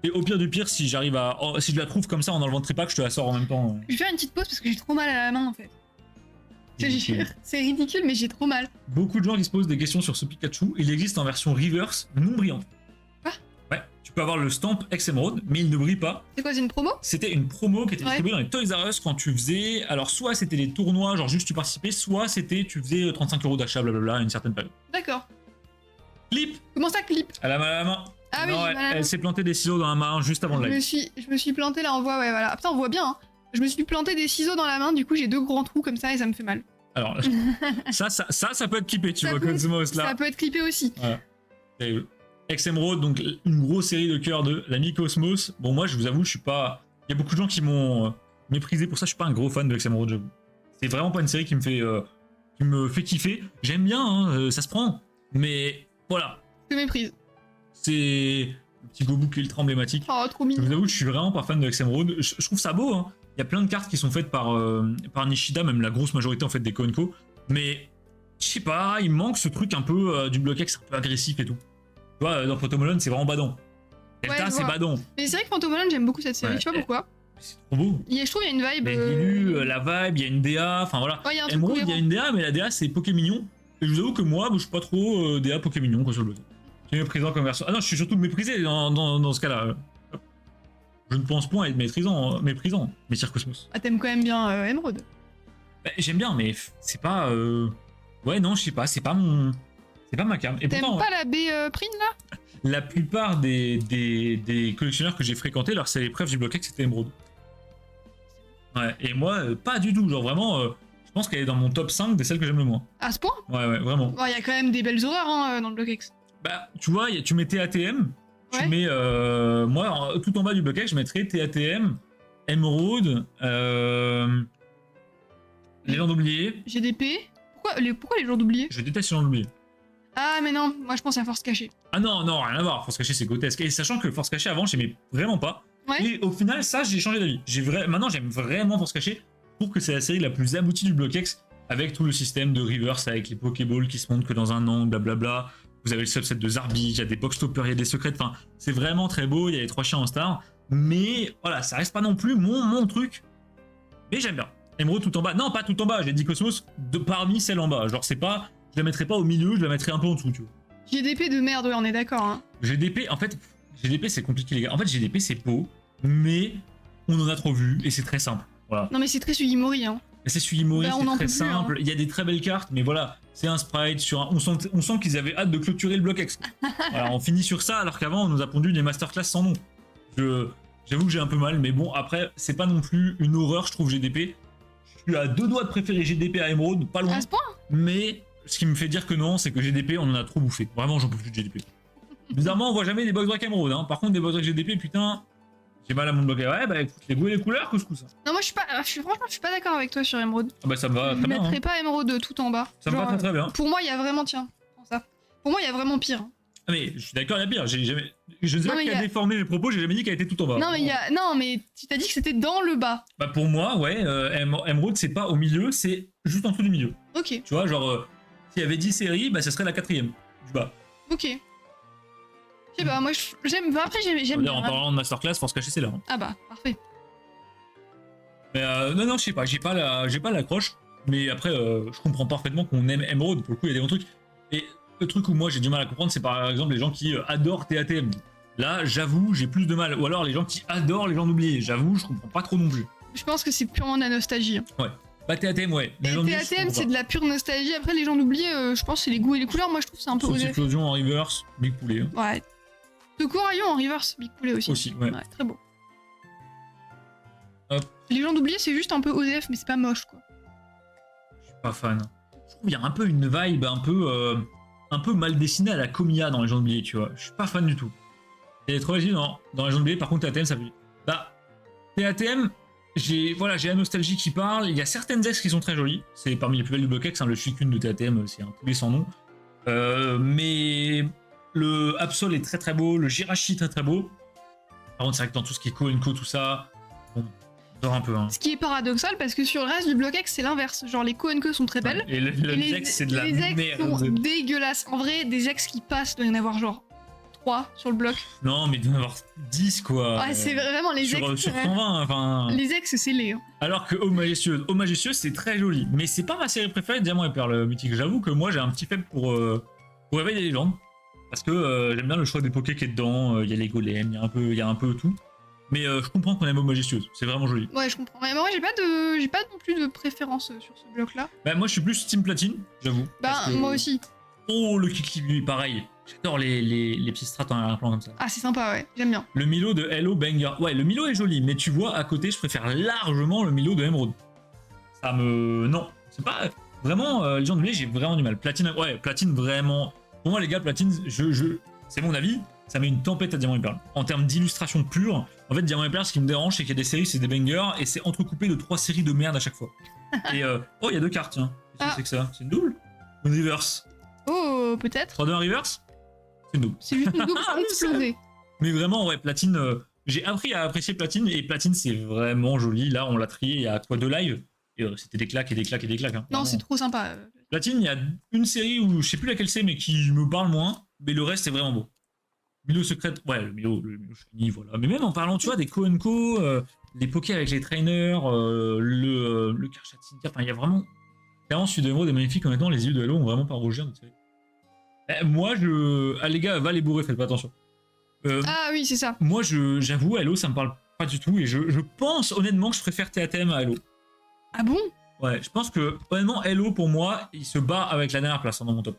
Et au pire du pire si j'arrive à... Oh, si je la trouve comme ça en enlevant le tripack je te la sors en même temps. Je vais faire une petite pause parce que j'ai trop mal à la main en fait. C'est ridicule mais j'ai trop mal. Beaucoup de gens qui se posent des questions sur ce Pikachu. Il existe en version reverse non brillante. Quoi? Ouais, tu peux avoir le stamp Emerald, mais il ne brille pas. C'est quoi, c'est une promo? C'était une promo qui était Ouais. distribuée dans les Toys R Us quand tu faisais. Alors, soit c'était des tournois, genre juste tu participais, soit c'était tu faisais 35 € d'achat, blablabla, à une certaine période. D'accord. Clip! Comment ça, clip? Elle a mal à la main. Ah oui, Non, j'ai mal à la main. elle s'est plantée des ciseaux dans la main juste avant le live. Je me suis planté là, on voit, ouais, voilà. Ah, putain, on voit bien, hein. Je me suis planté des ciseaux dans la main, du coup j'ai 2 grands trous comme ça et ça me fait mal. Alors, ça peut être clippé, tu Ça vois, peut- Cosmos là. Ça peut être clippé aussi. Voilà. Terrible. Emerald, donc une grosse série de cœur de l'ami Cosmos. Bon, moi, je vous avoue, je suis pas. Il y a beaucoup de gens qui m'ont méprisé pour ça. Je suis pas un gros fan de Emerald, j'avoue. C'est vraiment pas une série qui me fait kiffer. J'aime bien, hein, ça se prend. Mais voilà, Je méprise. c'est un petit Gobu qui est ultra emblématique. Oh, trop Je mignon. vous avoue, je suis vraiment pas fan de Emerald. Je trouve ça beau, hein. Il y a plein de cartes qui sont faites par Nishida, même la grosse majorité en fait des Koenko. Mais je sais pas, il manque ce truc un peu du bloc X un peu agressif et tout. Tu vois, dans Photomolon, c'est vraiment badant. Delta, Ouais, je c'est vois. badant. Mais c'est vrai que Phantomolon, j'aime beaucoup cette série, Ouais. tu vois pourquoi? C'est trop beau. Je trouve qu'il y a une vibe. Les Lilu, la vibe, il y a une DA, enfin voilà. Ouais, il y a un truc Emerald, il y cohérent. a une DA, mais la DA c'est Pokémignon. Et je vous avoue que moi, je suis pas trop DA Pokémignon quoi sur le. Je suis méprisant comme version. Ah non, je suis surtout méprisé dans ce cas-là. Je ne pense point être méprisant, mais Sir Cosmos. Ah, t'aimes quand même bien Emerald. Bah, j'aime bien, mais c'est pas. Ouais, non, je sais pas, c'est pas mon. C'est pas ma cam. Et T'aimes pourtant, pas la baie Prine là? la plupart des collectionneurs que j'ai fréquentés, leur c'est l'épreuve du bloc X, c'était Emerald. Ouais, et moi, pas du tout. Genre vraiment, je pense qu'elle est dans mon top 5 des celles que j'aime le moins. À ce point? Ouais, vraiment. Bon, il y a quand même des belles horreurs hein, dans le bloc X. Bah, tu vois, tu mets TATM, Ouais. tu mets. Moi, tout en bas du bloc X, je mettrais TATM, Emerald, les Landes oubliées. GDP. Pourquoi les jours d'oublier? Je déteste les Landes oubliées. Ah, mais non, moi je pense à Force cachée. Ah non, rien à voir. Force cachée, c'est grotesque. Et sachant que Force cachée, avant, j'aimais vraiment pas. Ouais. Et au final, ça, j'ai changé d'avis. Maintenant, j'aime vraiment Force cachée. Je trouve que c'est la série la plus aboutie du bloc X. avec tout le système de reverse avec les Pokéballs qui se montrent que dans un angle, blablabla. Vous avez le subset de Zarbi, il y a des box stoppers, il y a des secrets. Enfin, c'est vraiment très beau. Il y a les 3 chiens en star. Mais voilà, ça reste pas non plus mon truc. Mais j'aime bien. Emeraude tout en bas. Non, pas tout en bas. J'ai dit Cosmos parmi celles en bas. Genre, c'est pas. Je la mettrais pas au milieu, je la mettrais un peu en dessous, tu vois. GDP de merde, ouais, on est d'accord. Hein. GDP, en fait, GDP c'est compliqué, les gars. En fait, GDP c'est beau, mais on en a trop vu et c'est très simple. Voilà. Non, mais c'est très Sugimori. Hein. C'est Sugimori, Bah, c'est très simple. Il y a des très belles cartes, mais voilà, c'est un sprite sur un... On sent qu'ils avaient hâte de clôturer le bloc X. Voilà, on finit sur ça, alors qu'avant, on nous a pondu des masterclass sans nom. J'avoue que j'ai un peu mal, mais bon, après, c'est pas non plus une horreur, je trouve, GDP. Je suis à 2 doigts de préférer GDP à Emeraude, pas loin. À ce point? Mais ce qui me fait dire que non, c'est que GDP, on en a trop bouffé. Vraiment, j'en peux plus de GDP. Bizarrement, on voit jamais des box break Emeraude. Hein. Par contre, des box break GDP, putain, j'ai mal à mon bloc. Ouais, bah écoute, les goûts et les couleurs, couscous. Non, moi, franchement, je suis pas d'accord avec toi sur Emeraude. Ah bah ça me va très Je bien. mettrais Hein. pas Emeraude tout en bas. Ça me va très bien. Pour moi, il y a vraiment, tiens, prends ça. Pour moi, il y a vraiment pire. Ah mais je suis d'accord, il y a pire. J'ai jamais... Je sais Non, pas qui a déformé mes propos, j'ai jamais dit qu'elle était tout en bas. Non, mais non, mais tu t'as dit que c'était dans le bas. Bah pour moi, ouais, Emeraude, c'est pas au milieu, c'est juste en dessous du milieu. Ok. Tu vois, genre, s'il y avait 10 séries, bah ça serait la 4ème du bas. Ok. Je sais pas, moi, j'aime. Après, j'aime bien. En parlant de masterclass, force cachée, c'est là. Hein. Ah bah, parfait. Mais non, je sais pas, j'ai pas l'accroche. Mais après, je comprends parfaitement qu'on aime Emeraude. Pour le coup, il y a des bons trucs. Et le truc où moi j'ai du mal à comprendre, c'est par exemple les gens qui adorent TATM. Là, j'avoue, j'ai plus de mal. Ou alors les gens qui adorent les gens oubliés. J'avoue, je comprends pas trop non plus. Je pense que c'est purement de la nostalgie. Ouais. Bah TATM, ouais. Et TATM, c'est de la pure nostalgie. Après, les gens oubliés, je pense que c'est les goûts et les couleurs. Moi, je trouve que c'est un peu Sauce osé. explosion en reverse, big poulet. Hein. Ouais. De Coraillon en reverse, big poulet aussi. Aussi, ouais. Très beau. Hop. Les gens d'oublier, c'est juste un peu ODF, mais c'est pas moche, quoi. Je suis pas fan. Je trouve qu'il y a un peu une vibe un peu mal dessinée à la Komiya dans les gens oubliés, tu vois. Je suis pas fan du tout. Et trop vas-y dans les gens oubliés, par contre TATM, ça fait... Bah, TATM, j'ai la nostalgie qui parle. Il y a certaines ex qui sont très jolies. C'est parmi les plus belles du bloc X, hein, le Suicune de TATM, c'est un poulet sans nom. Mais le Absol est très très beau, le Jirachi très très beau. Par contre, c'est vrai que dans tout ce qui est Co, tout ça, bon, j'adore un peu. Hein. Ce qui est paradoxal parce que sur le reste du bloc X, c'est l'inverse. Genre les Co sont très belles. Ouais, et les ex, c'est de la merde. Les ex sont merde. dégueulasses. En vrai, des ex qui passent, doit y en avoir genre 3 sur le bloc. Non, mais il doit y en avoir 10 quoi. Ouais, c'est vraiment les ex. Sur 120, enfin. Les ex, c'est laid. Hein. Alors que Eau Majestueuse, c'est très joli. Mais c'est pas ma série préférée, Diamant et Perle mythique. J'avoue que moi, j'ai un petit faible pour Réveil des légendes. Parce que j'aime bien le choix des pokés qui est dedans. Il y a les golems, il y a un peu tout. Mais je comprends qu'on aime Eau Majestueuse. C'est vraiment joli. Ouais, je comprends. Mais moi, j'ai pas non plus de préférence sur ce bloc-là. Bah, moi, je suis plus Team Platine, j'avoue. Bah, moi aussi. Oh, le Kiki, pareil. J'adore les petits strats en arrière-plan comme ça. Ah, c'est sympa, ouais. J'aime bien. Le Milo de Hello Banger. Ouais, le Milo est joli, mais tu vois, à côté, je préfère largement le Milo de Emeraude. Ça me... Non, c'est pas... Vraiment, les gens de j'ai vraiment du mal. Platine, ouais, Platine, vraiment... Pour moi, les gars, Platine, c'est mon avis, ça met une tempête à Diamant et Perle. En termes d'illustration pure, en fait, Diamant et Perle, ce qui me dérange, c'est qu'il y a des séries, c'est des bangers, et c'est entrecoupé de 3 séries de merde à chaque fois. Et, oh, il y a 2 cartes, tiens. Qu'est-ce que c'est que ça? C'est une double? Une reverse? Oh, peut-être. 3-2 en reverse? C'est une double. C'est juste une double sans exploser. Mais vraiment, ouais, Platine, j'ai appris à apprécier Platine, et Platine, c'est vraiment joli. Là, on l'a trié il y a quoi, 2 lives, et c'était des claques et des claques et des claques. Hein, non, vraiment. c'est trop sympa. Platine, il y a une série où je sais plus laquelle c'est, mais qui me parle moins, mais le reste, c'est vraiment beau. Milo secret, ouais, le Milo shiny, voilà. Mais même en parlant, tu vois, des Co, les pokés avec les trainers, le Karchatin, enfin, il y a vraiment... Clairement, celui de Emeraude est magnifique, honnêtement, les yeux de Hello ont vraiment pas rougir de série. Moi, ah les gars, va les bourrer, faites pas attention. Ah oui, c'est ça. Moi, j'avoue, Hello, ça me parle pas du tout, et je pense honnêtement que je préfère TATM à Hello. Ah bon? Ouais, je pense que honnêtement, Hello pour moi, il se bat avec la dernière place hein, dans mon top.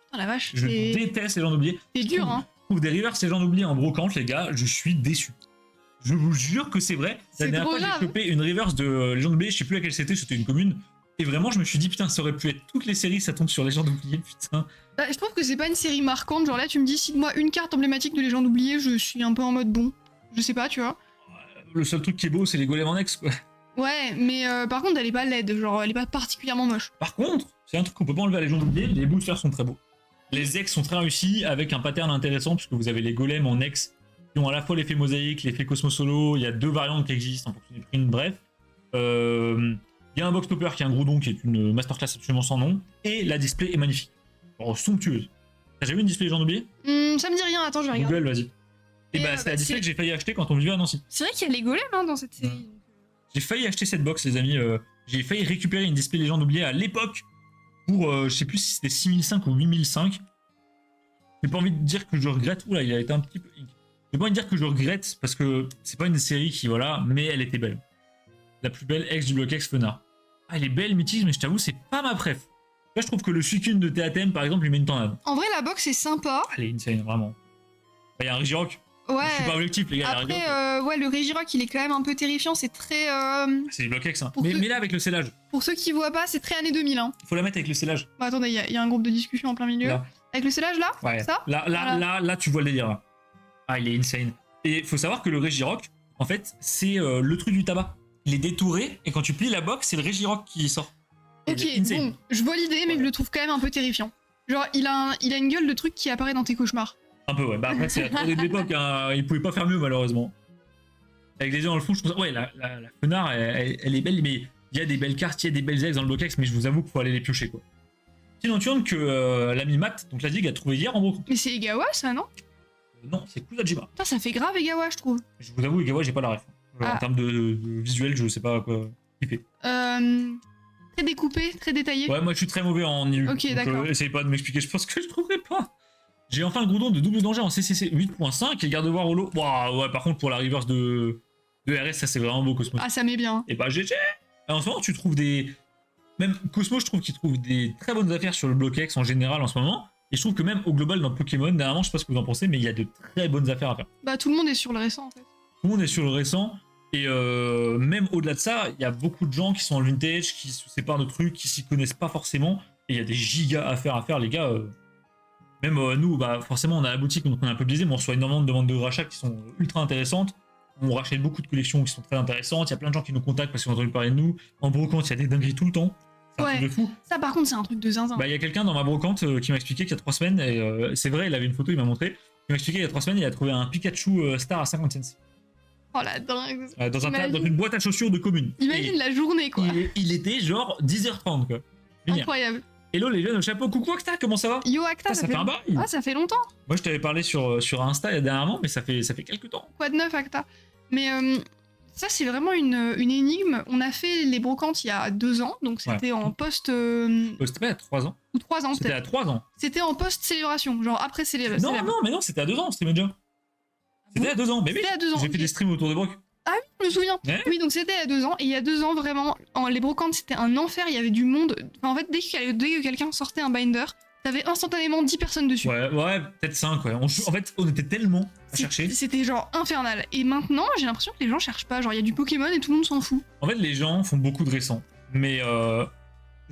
Putain la vache, je déteste les gens oubliés. C'est dur, hein. Je trouve des reverse les gens oubliés en brocante, les gars, je suis déçu. Je vous jure que c'est vrai. La dernière fois, j'ai chopé une reverse de Légende oubliée, je sais plus laquelle c'était une commune. Et vraiment, je me suis dit, putain, ça aurait pu être toutes les séries, ça tombe sur Légende oubliée, putain. Bah, je trouve que c'est pas une série marquante. Genre là, tu me dis, cite-moi une carte emblématique de Légende oubliée, je suis un peu en mode bon. Je sais pas, tu vois. Le seul truc qui est beau, c'est les golems en ex, quoi. Ouais, mais par contre, elle est pas laide, genre elle est pas particulièrement moche. Par contre, c'est un truc qu'on peut pas enlever à Légende oubliée, les boosters sont très beaux. Les ex sont très réussis avec un pattern intéressant, puisque vous avez les golems en ex qui ont à la fois l'effet mosaïque, l'effet Cosmo Solo, il y a 2 variantes qui existent en fonction des prints, bref. Il y a un box topper qui est un Groudon qui est une masterclass absolument sans nom. Et la display est magnifique. Alors, somptueuse. T'as jamais vu une display Légende oubliée? Ça me dit rien, attends, je vais regarder. Google, vas-y. Et bah, c'est la display que j'ai failli acheter quand on vivait à Nancy. C'est vrai qu'il y a les golems hein, dans cette série. J'ai failli acheter cette box, les amis. J'ai failli récupérer une display Légende oubliée à l'époque pour, je sais plus si c'était 6005 ou 8005. J'ai pas envie de dire que je regrette. Oula, il a été un petit peu. J'ai pas envie de dire que je regrette parce que c'est pas une série qui, voilà, mais elle était belle. La plus belle ex du bloc ex Fenard. Ah, elle est belle, mythique, mais je t'avoue, c'est pas ma préf. Là, je trouve que le Suicune de Théathème, par exemple, lui met une tornade. En vrai, la box est sympa. Elle est insane, vraiment. Il y a un Regirock. Ouais. Je suis pas objectif, les gars. Après, ouais, le Regirock, il est quand même un peu terrifiant. C'est très. C'est du bloc ex, hein. Pour Mais, ceux- mais là, avec le scellage. Pour ceux qui voient pas, c'est très années 2000. Hein. Faut la mettre avec le scellage. Bon, attendez, il y a un groupe de discussion en plein milieu. Là. Avec le scellage là Ouais. Ça Là, tu vois le délire. Là. Ah, il est insane. Et faut savoir que le Regirock, en fait, c'est le truc du tabac. Il est détouré, et quand tu plies la box, c'est le Regirock qui sort. Ok, bon, je vois l'idée, mais je le trouve quand même un peu terrifiant. Genre, il a une gueule de truc qui apparaît dans tes cauchemars. Un peu, ouais. Bah après, c'est la 3D de l'époque, hein. Il pouvait pas faire mieux, malheureusement. Avec les yeux dans le fond, je trouve ça. Ouais, la Fenard, elle est belle, mais il y a des belles cartes, il y a des belles ex dans le bloc-ex, mais je vous avoue qu'il faut aller les piocher, quoi. Sinon, tu vois que l'ami Matt, donc la digue, a trouvé hier en gros. Mais c'est Egawa, ça, non? Non, c'est Kuzajima. Putain, ça fait grave Egawa, je trouve. Je vous avoue, Egawa, j'ai pas la ref. En termes de visuel, je sais pas quoi kiffer. Très découpé, très détaillé. Ouais, moi je suis très mauvais en illu. Ok, d'accord. Essayez pas de m'expliquer, je pense que je trouverai pas. J'ai enfin le Groudon de double danger en CCC 8.5 et garde-voir holo. Waouh, ouais, par contre, pour la reverse de RS, ça c'est vraiment beau, Cosmos. Ah, ça met bien. Et bah, GG. En ce moment, tu trouves des. Même Cosmos, je trouve qu'il trouve des très bonnes affaires sur le bloc X en général en ce moment. Et je trouve que même au global dans Pokémon, dernièrement, je sais pas ce que vous en pensez, mais il y a de très bonnes affaires à faire. Bah, tout le monde est sur le récent, en fait. Tout le monde est sur le récent. Et même au-delà de ça, il y a beaucoup de gens qui sont en vintage, qui se séparent de trucs, qui s'y connaissent pas forcément. Et il y a des gigas à faire, les gars. Même nous, bah, forcément, on a la boutique, donc on est un peu biaisé, mais on reçoit énormément de demandes de rachat qui sont ultra intéressantes. On rachète beaucoup de collections qui sont très intéressantes. Il y a plein de gens qui nous contactent parce qu'ils ont entendu parler de nous. En brocante, il y a des dingueries tout le temps. C'est un truc de fou. Ça, par contre, c'est un truc de zinzin. Bah, il y a quelqu'un dans ma brocante qui m'a expliqué qu'il y a 3 semaines, et c'est vrai, il avait une photo, il m'a montré. Il m'a expliqué qu'il y a 3 semaines, il a trouvé un Pikachu Star à 50 cents. Oh la dingue. Dans une boîte à chaussures de commune. Imagine la journée, quoi. Il était genre 10h30, quoi. Lumière. Incroyable. Hello les jeunes au chapeau, coucou Acta, comment ça va? Yo Acta, ça fait un bail. Ah, ça fait longtemps. Moi je t'avais parlé sur Insta il y a dernièrement, mais ça fait quelques temps. Quoi de neuf, Acta? Mais ça, c'est vraiment une énigme. On a fait les brocantes il y a 2 ans, donc c'était en post... C'était pas il y a 3 ans. Ou 3 ans, C'était peut-être. à 3 ans. C'était en post-célébration, genre après célébration. Non, mais non, c'était à 2 ans, c'était déjà. C'était à 2 ans, mais oui. C'était à 2 ans. J'ai fait des streams autour de Broc. Ah oui, je me souviens. Ouais. Oui, donc c'était il y a 2 ans. Et il y a 2 ans, vraiment, les brocantes, c'était un enfer. Il y avait du monde. Enfin, en fait, dès que quelqu'un sortait un binder, t'avais instantanément 10 personnes dessus. Ouais, peut-être 5, ouais. En fait, on était tellement à chercher. C'était genre infernal. Et maintenant, j'ai l'impression que les gens cherchent pas. Genre, il y a du Pokémon et tout le monde s'en fout. En fait, les gens font beaucoup de récents. Mais je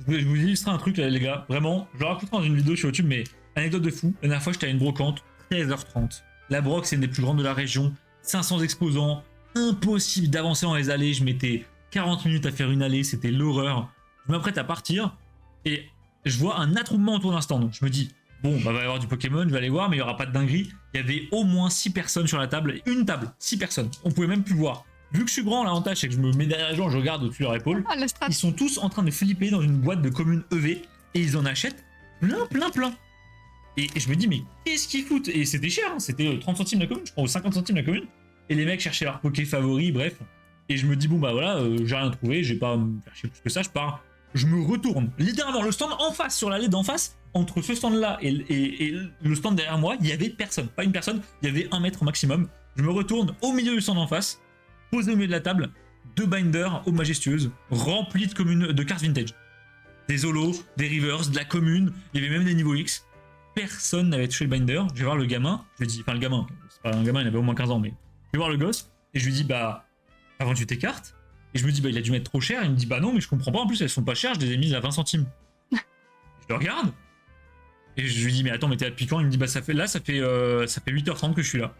vous illustrer un truc, là, les gars. Vraiment, je le raconterai dans une vidéo sur YouTube, mais anecdote de fou. La dernière fois, j'étais à une brocante, 13h30. La broc, c'est une des plus grandes de la région. 500 exposants. Impossible d'avancer dans les allées. Je mettais 40 minutes à faire une allée. C'était l'horreur. Je m'apprête à partir. Et je vois un attroupement autour d'un stand. Je me dis, bon, bah, va y avoir du Pokémon, je vais aller voir, mais il n'y aura pas de dinguerie. Il y avait au moins 6 personnes sur la table. Une table, 6 personnes. On pouvait même plus voir. Vu que je suis grand, l'avantage, c'est que je me mets derrière les gens, je regarde au-dessus de leur épaule. Ah, la strat. Ils sont tous en train de flipper dans une boîte de commune EV et ils en achètent plein. Et je me dis, mais qu'est-ce qu'ils foutent? Et c'était cher, hein, c'était 30 centimes la commune, je crois, ou 50 centimes la commune. Et les mecs cherchaient leur Poké favori, bref. Et je me dis, bon, bah voilà, j'ai rien trouvé, j'ai pas à me faire chier plus que ça, je pars. Je me retourne, littéralement, le stand en face, sur l'allée d'en face, entre ce stand-là et le stand derrière moi, il y avait personne, pas une personne, il y avait 1 mètre au maximum. Je me retourne au milieu du stand en face, posé au milieu de la table, 2 binders aux majestueuses, remplis de cartes vintage. Des holos, des rivers, de la commune, il y avait même des niveaux X. Personne n'avait touché le binder. Je vais voir le gamin, je lui dis, enfin le gamin, c'est pas un gamin, il avait au moins 15 ans, mais je vais voir le gosse, et je lui dis, bah, avant tu t'écartes. Et je me dis, bah, il a dû mettre trop cher. Il me dit, bah non, mais je comprends pas. En plus, elles sont pas chères. Je les ai mises à 20 centimes. Je le regarde. Et je lui dis, mais attends, mais t'es là depuis quand? Il me dit, bah, ça fait 8h30 que je suis là.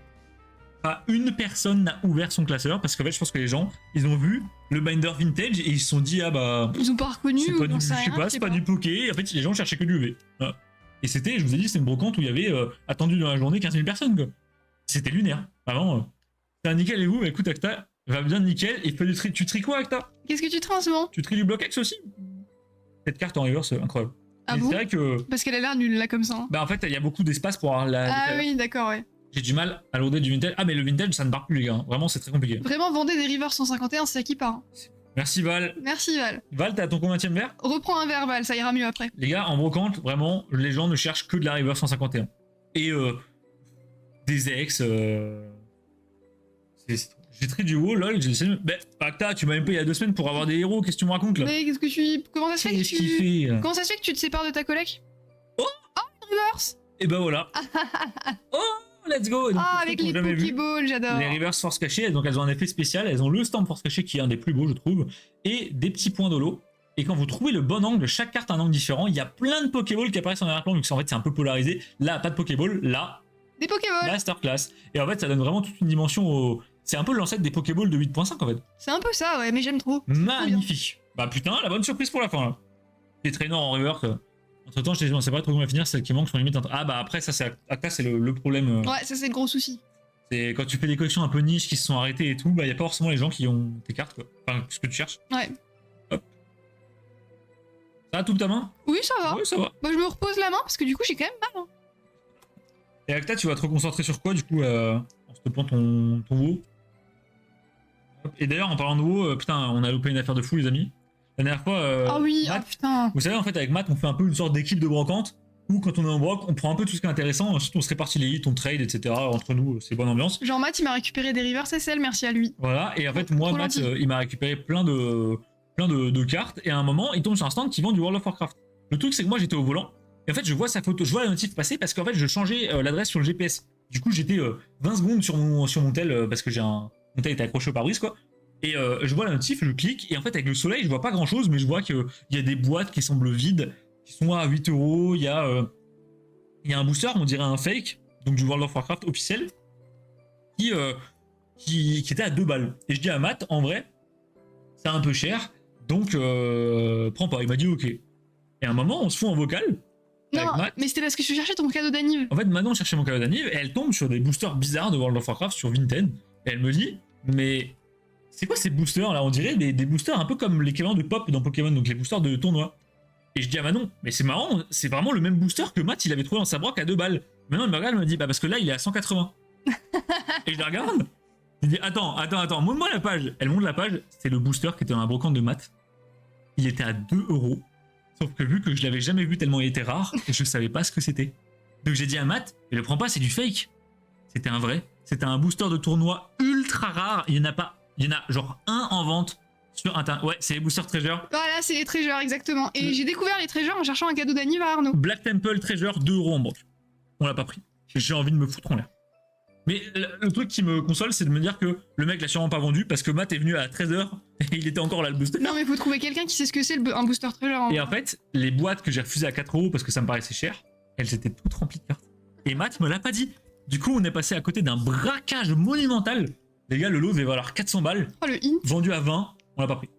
Pas une personne n'a ouvert son classeur parce qu'en fait, je pense que les gens, ils ont vu le binder vintage et ils se sont dit, ah bah. Ils ont pas reconnu. C'est pas du, je sais pas, c'est pas du Poké. En fait, les gens cherchaient que du UV. Voilà. Et c'était, je vous ai dit, c'était une brocante où il y avait attendu dans la journée 15 000 personnes, quoi. C'était lunaire. Vraiment. C'est nickel et vous, bah, écoute, Acta. Va bien nickel. Et tu tries quoi avec ta? Qu'est-ce que tu te rends en ce moment? Tu tries du bloc X aussi? Cette carte en reverse, incroyable. Ah Et bon? c'est vrai que. Parce qu'elle a l'air nulle là comme ça. Hein. Bah en fait, il y a beaucoup d'espace pour avoir la. Ah oui, d'accord, ouais. J'ai du mal à loader du vintage. Ah, mais le vintage, ça ne part plus, les gars. Vraiment, c'est très compliqué. Vraiment, vendez des River 151, c'est ça qui part. Hein. Merci, Val. Merci Val. Val, t'as ton combienième verre? Reprends un verre Val, ça ira mieux après. Les gars, en brocante, vraiment, les gens ne cherchent que de la River 151. Et des ex. J'ai très du haut, lol. J'ai essayé. Ben, Acta, tu m'as même payé il y a 2 semaines pour avoir des héros. Qu'est-ce que tu me racontes là? Mais qu'est-ce que tu. Comment ça se fait que Qu'est-ce qu'il tu. fait? Comment ça se fait que tu te sépares de ta collègue? Oh Reverse. Et ben voilà. Oh, let's go. Donc, Ah, pour avec ceux qui les ont jamais vu, Pokéballs, j'adore. les Reverse Force cachées, donc elles ont un effet spécial. Elles ont le stamp Force caché qui est un des plus beaux, je trouve, et des petits points d'holo. Et quand vous trouvez le bon angle, chaque carte a un angle différent. Il y a plein de Pokéballs qui apparaissent en arrière-plan, donc en fait c'est un peu polarisé. Là, pas de Pokéball. Là, Des Pokéballs. masterclass. Et en fait, ça donne vraiment toute une dimension au. C'est un peu l'ancêtre des Pokéballs de 8.5 en fait. C'est un peu ça, ouais, mais j'aime trop. Magnifique. Bah putain, la bonne surprise pour la fin là. Les traîneurs en reverse. Entre temps, je sais pas trop comment la finir, celle qui manque sont limite. Ah bah après, ça c'est Acta, c'est le problème. Ouais, ça c'est le gros souci. C'est quand tu fais des collections un peu niches qui se sont arrêtées et tout, bah y a pas forcément les gens qui ont tes cartes quoi. Enfin, ce que tu cherches. Ouais. Hop. Ça va tout ta main? Oui, ça va. Oui, ça va. Bah, je me repose la main parce que du coup, j'ai quand même mal. Hein. Et Acta, tu vas te reconcentrer sur quoi du coup en stoppant ton WoW? Et d'ailleurs, en parlant de WoW, putain, on a loupé une affaire de fou, les amis. La dernière fois, Ah oui, Matt, ah putain. vous savez, en fait, avec Matt, on fait un peu une sorte d'équipe de brocante où, quand on est en broc, on prend un peu tout ce qui est intéressant, ensuite on se répartit les hits, on trade, etc. Entre nous, c'est bonne ambiance. Genre, Matt, il m'a récupéré des River SL, merci à lui. Voilà, et en fait, moi, Trop Matt, gentil. il m'a récupéré plein de cartes, et à un moment, il tombe sur un stand qui vend du World of Warcraft. Le truc, c'est que moi, j'étais au volant, et en fait, je vois sa photo, je vois la notif passer parce qu'en fait, je changeais l'adresse sur le GPS. Du coup, j'étais 20 secondes sur mon tel, parce que mon tel était accroché au pare-brise, quoi. Et je vois la notif, je clique, et en fait, avec le soleil, je vois pas grand chose, mais je vois qu'il y a des boîtes qui semblent vides, qui sont à 8 €. Il y a un booster, on dirait un fake, donc du World of Warcraft officiel, qui était à 2 balles. Et je dis à Matt, en vrai, c'est un peu cher, donc prends pas. Il m'a dit ok. Et à un moment, on se fout en vocal. Avec Non, Matt. mais c'était parce que je cherchais ton cadeau d'anniv. En fait, Manon cherchait mon cadeau d'anniv, et elle tombe sur des boosters bizarres de World of Warcraft sur Vinted. Et elle me dit, mais c'est quoi ces boosters là? On dirait des boosters un peu comme l'équivalent de Pop dans Pokémon, donc les boosters de tournoi. Et je dis à Manon, mais c'est marrant, c'est vraiment le même booster que Matt il avait trouvé dans sa broc à 2 balles. Maintenant elle me regarde, elle me dit, bah parce que là il est à 180. Et je la regarde, je dis, attends, montre-moi la page. Elle montre la page, c'est le booster qui était dans la brocante de Matt. Il était à 2 €. Sauf que vu que je l'avais jamais vu tellement il était rare, je savais pas ce que c'était. Donc j'ai dit à Matt, mais le prends pas, c'est du fake. C'était un vrai. C'était un booster de tournoi ultra rare. Il y en a pas. Il y en a genre un en vente sur Internet. Ouais, c'est les boosters Treasure. Voilà, c'est les Treasures, exactement. Et j'ai découvert les Treasures en cherchant un cadeau d'anniv à Arnaud. Black Temple Treasure, 2 € en broc. On l'a pas pris. J'ai envie de me foutre en l'air. Mais le truc qui me console, c'est de me dire que le mec l'a sûrement pas vendu parce que Matt est venu à 13h et il était encore là le booster. Non, mais faut trouver quelqu'un qui sait ce que c'est un booster Treasure. Hein. Et en fait, les boîtes que j'ai refusées à 4 € parce que ça me paraissait cher, elles étaient toutes remplies de cartes. Et Matt me l'a pas dit. Du coup, on est passé à côté d'un braquage monumental. Les gars, le lot devait valoir 400 balles. Oh, le hint. Vendu à 20, on l'a pas pris.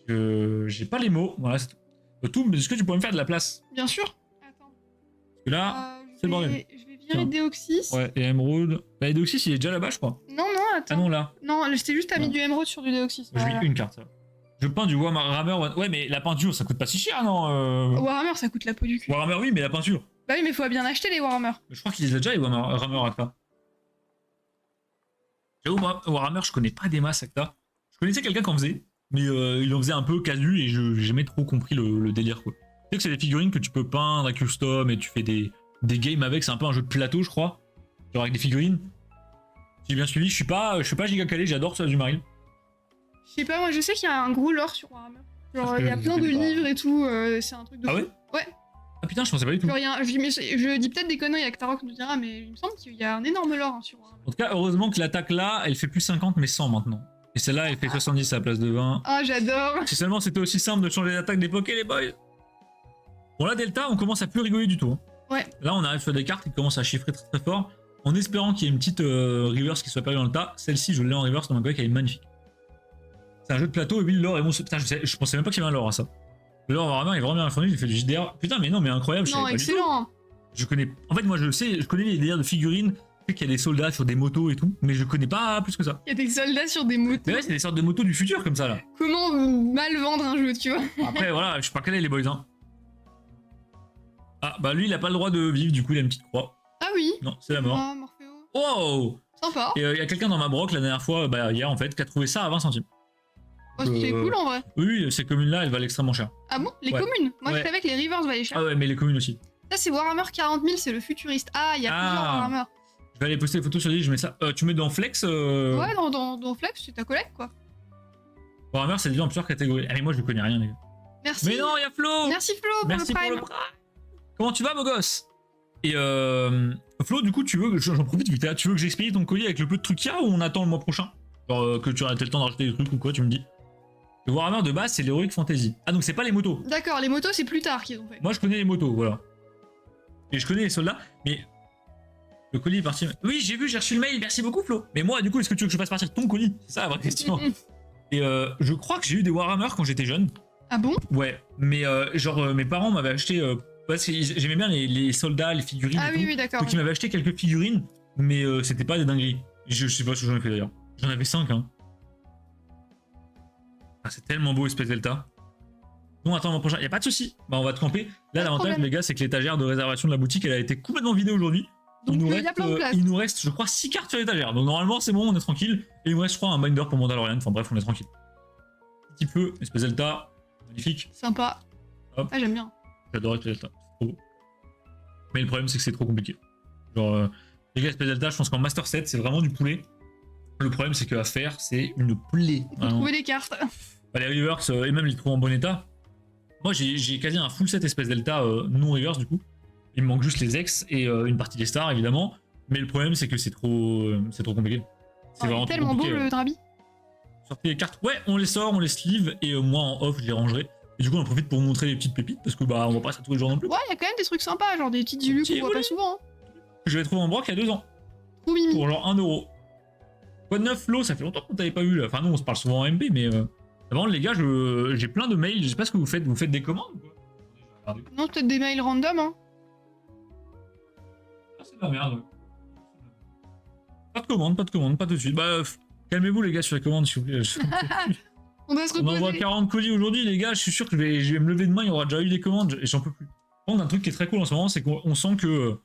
J'ai pas les mots. Voilà, c'est tout. Mais est-ce que tu pourrais me faire de la place? Bien sûr. Attends. Parce que là, Je le bordel. vais virer Deoxys. ouais, et Emerald. Bah, Edoxys, il est déjà là-bas, je crois. Non, Ah attends. non, là. Non, c'était juste, t'as mis Ouais. du émeraude sur du Deoxys. Je Voilà. mets une carte, ça. Je peins du Warhammer. Ouais, mais la peinture, ça coûte pas si cher, non Warhammer, ça coûte la peau du cul. Warhammer, oui, mais la peinture. Bah oui, mais faut bien acheter les Warhammer. Je crois qu'il les a déjà, les Warhammer Acta. J'avoue, moi, Warhammer, je connais pas des masses Acta. Je connaissais quelqu'un qui en faisait, mais il en faisait un peu casu et j'ai jamais trop compris le délire, quoi. Tu sais que c'est des figurines que tu peux peindre à custom et tu fais des games avec, c'est un peu un jeu de plateau, je crois. Genre avec des figurines. Si j'ai bien suivi, je suis pas giga calé, j'adore ça du Maril. Je sais pas, moi je sais qu'il y a un gros lore sur Warhammer. Genre, Parce que il y a je plein de connais pas. livres et tout, c'est un truc de Ah fou. ouais? Ouais. Ah putain, je pensais pas du tout. Genre, je dis peut-être des conneries, Actarok nous dira, mais il me semble qu'il y a un énorme lore hein, sur Warhammer. En tout cas, heureusement que l'attaque là, elle fait plus 50 mais 100 maintenant. Et celle-là, elle fait 70 à la place de 20. Ah, j'adore. Si seulement c'était aussi simple de changer d'attaque des Poké, les boys. Bon, là, Delta, on commence à plus rigoler du tout. Hein. Ouais. Là, on arrive sur des cartes qui commencent à chiffrer très très fort, en espérant qu'il y ait une petite reverse qui soit perdue dans le tas. Celle-ci, je l'ai en reverse dans ma deck, elle est magnifique. C'est un jeu de plateau, et oui, le lore est bon. Putain, je pensais même pas qu'il y avait un lore à ça. Le lore, vraiment, il est vraiment bien fourni, j'ai fait du JDR. Putain, mais non, mais incroyable, je Non, savais pas du tout. excellent. Je connais. En fait, moi, je connais les délires de figurines sais qu'il y a des soldats sur des motos et tout, mais je connais pas plus que ça. Il y a des soldats sur des motos. Mais ouais, c'est des sortes de motos du futur comme ça là. Comment mal vendre un jeu, tu vois? Après, voilà, je sais pas quel est les boys. Hein. Ah, bah lui, il a pas le droit de vivre, du coup, il a une petite croix. Ah oui. Non, c'est la mort. Ah, Morpheo. Wow! Sympa. Et il y a quelqu'un dans ma broc la dernière fois, bah hier en fait, qui a trouvé ça à 20 centimes. Oh, c'est cool en vrai. Oui, ces communes-là, elles valent extrêmement cher. Ah bon? Les Ouais. communes? Moi Ouais. je savais que les Rivers valaient cher. Ah ouais, mais les communes aussi. Ça c'est Warhammer 40 000, c'est le futuriste. Ah, il y a plusieurs Warhammer. Je vais aller poster les photos sur l'île, je mets ça. Tu mets dans Flex Ouais, dans Flex, c'est ta collègue quoi. Warhammer, c'est déjà en plusieurs catégories. Ah, mais moi, je connais rien, les gars. Merci. Mais non, il y a Flo! Merci Flo pour Merci le pour prime. le prime! Comment tu vas, beau gosse? Et Flo, du coup, tu veux que j'en profite vu que t'es là, tu veux que j'expédie ton colis avec le peu de trucs qu'il y a ou on attend le mois prochain? Genre que tu as le temps de rajouter des trucs ou quoi, tu me dis. Le Warhammer de base, c'est l'Heroic Fantasy. Ah, donc c'est pas les motos. D'accord, les motos c'est plus tard qu'ils ont fait. Moi, je connais les motos, voilà. Et je connais les soldats, mais le colis est parti. Oui, j'ai vu, j'ai reçu le mail, merci beaucoup, Flo. Mais moi, du coup, est-ce que tu veux que je fasse partir ton colis? C'est ça la vraie question. Et je crois que j'ai eu des Warhammer quand j'étais jeune. Ah bon? Ouais, mais genre, mes parents m'avaient acheté. Parce que j'aimais bien les soldats, les figurines. Ah et oui, tout. oui, d'accord. Donc, ils m'avaient acheté quelques figurines, mais c'était pas des dingueries. Je sais pas ce que j'en ai fait d'ailleurs. J'en avais 5, hein. Ah, c'est tellement beau, espèce Delta. Bon, attends, mon prochain, y a pas de souci. Bah, on va te camper. Là, Pas de l'avantage, problème. les gars, c'est que l'étagère de réservation de la boutique, elle a été complètement vidée aujourd'hui. Donc il y a plein de place. Il nous reste, je crois, 6 cartes sur l'étagère. Donc, normalement, c'est bon, on est tranquille. Et il me reste, je crois, un binder pour Mandalorian. Enfin, bref, on est tranquille. Petit peu, espèce Delta. Magnifique. Sympa. Hop. Ah, j'aime bien. J'adore espèce Delta. C'est trop beau. Mais le problème, c'est que c'est trop compliqué. Genre, les gars, espèce Delta, je pense qu'en Master 7, c'est vraiment du poulet. Le problème, c'est qu'à faire, c'est une plaie. Faut Vraiment. trouver des cartes. Bah, les reverse et même les trouver en bon état. Moi j'ai quasi un full set espèce Delta non reverse du coup. Il me manque juste les ex et une partie des stars évidemment. Mais le problème c'est que c'est trop compliqué. C'est Oh, il vraiment est trop tellement beau compliqué. le Drabi. Sortez les cartes. Ouais, on les sort, on les sleeve et moi en off je les rangerai. Et du coup on en profite pour vous montrer les petites pépites parce que bah on va pas ça tous les jours non plus. Ouais, il y a quand même des trucs sympas, genre des petites Zulu Petit qu'on voit pas Zulu. souvent. Hein. Je l'ai trouvé en broc il y a 2 ans. Trop mimi. Pour genre 1 euro. Quoi de neuf Flo, ça fait longtemps qu'on t'avait pas vu là. Enfin non on se parle souvent en MP mais avant les gars j'ai plein de mails, je sais pas ce que vous faites des commandes ou quoi? Non, peut-être des mails random, hein. Ah, c'est de la merde. Pas de commande, pas tout de suite. Bah, calmez-vous les gars sur les commandes, s'il vous plaît. On doit se On envoie reposer. 40 colis aujourd'hui, les gars. Je suis sûr que je vais me lever demain, il y aura déjà eu des commandes et j'en peux plus. Par contre, un truc qui est très cool en ce moment, c'est qu'on sent que.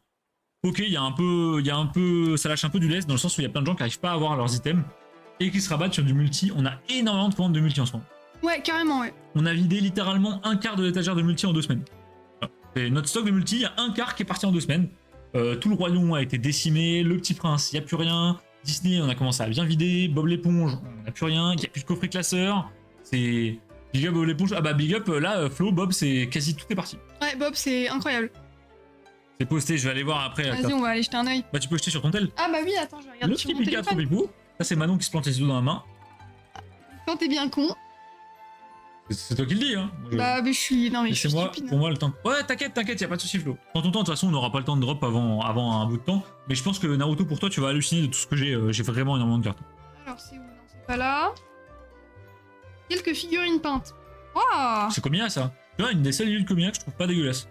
Ok, il y a un peu. Ça lâche un peu du lest dans le sens où il y a plein de gens qui n'arrivent pas à avoir leurs items et qui se rabattent sur du multi. On a énormément de commandes de multi en ce moment. Ouais, carrément, ouais. On a vidé littéralement un quart de l'étagère de multi en 2 semaines. Voilà. Et notre stock de multi, il y a un quart qui est parti en 2 semaines. Tout le royaume a été décimé, le petit prince, il n'y a plus rien. Disney, on a commencé à bien vider. Bob l'éponge, on n'a plus rien. Il n'y a plus de coffret classeur. C'est. Big up Bob l'éponge. Ah bah, big up, là, Flo, Bob, c'est quasi tout est parti. Ouais, Bob, c'est incroyable. C'est posté, je vais aller voir après. Vas-y, on va aller jeter un oeil. Bah, tu peux jeter sur ton tel. Ah bah oui, attends, je vais regarder Le sur petit mon Pika téléphone. Tropipou. Ça, c'est Manon qui se plante les yeux dans la main. Quand t'es bien con, C'est toi qui le dis, hein. Moi, je- bah je suis... Non mais je suis Laissez-moi, stupide. pour moi, le temps. Ouais, t'inquiète, y a pas de soucis, Flo. Prends ton temps, de toute façon, on n'aura pas le temps de drop avant un bout de temps. Mais je pense que Naruto, pour toi, tu vas halluciner de tout ce que j'ai. J'ai vraiment énormément de cartes. Alors c'est où? Non, c'est pas là. Quelques figurines peintes. Waouh! C'est combien ça? Tu vois, une des seules de Comiac, je trouve pas dégueulasse.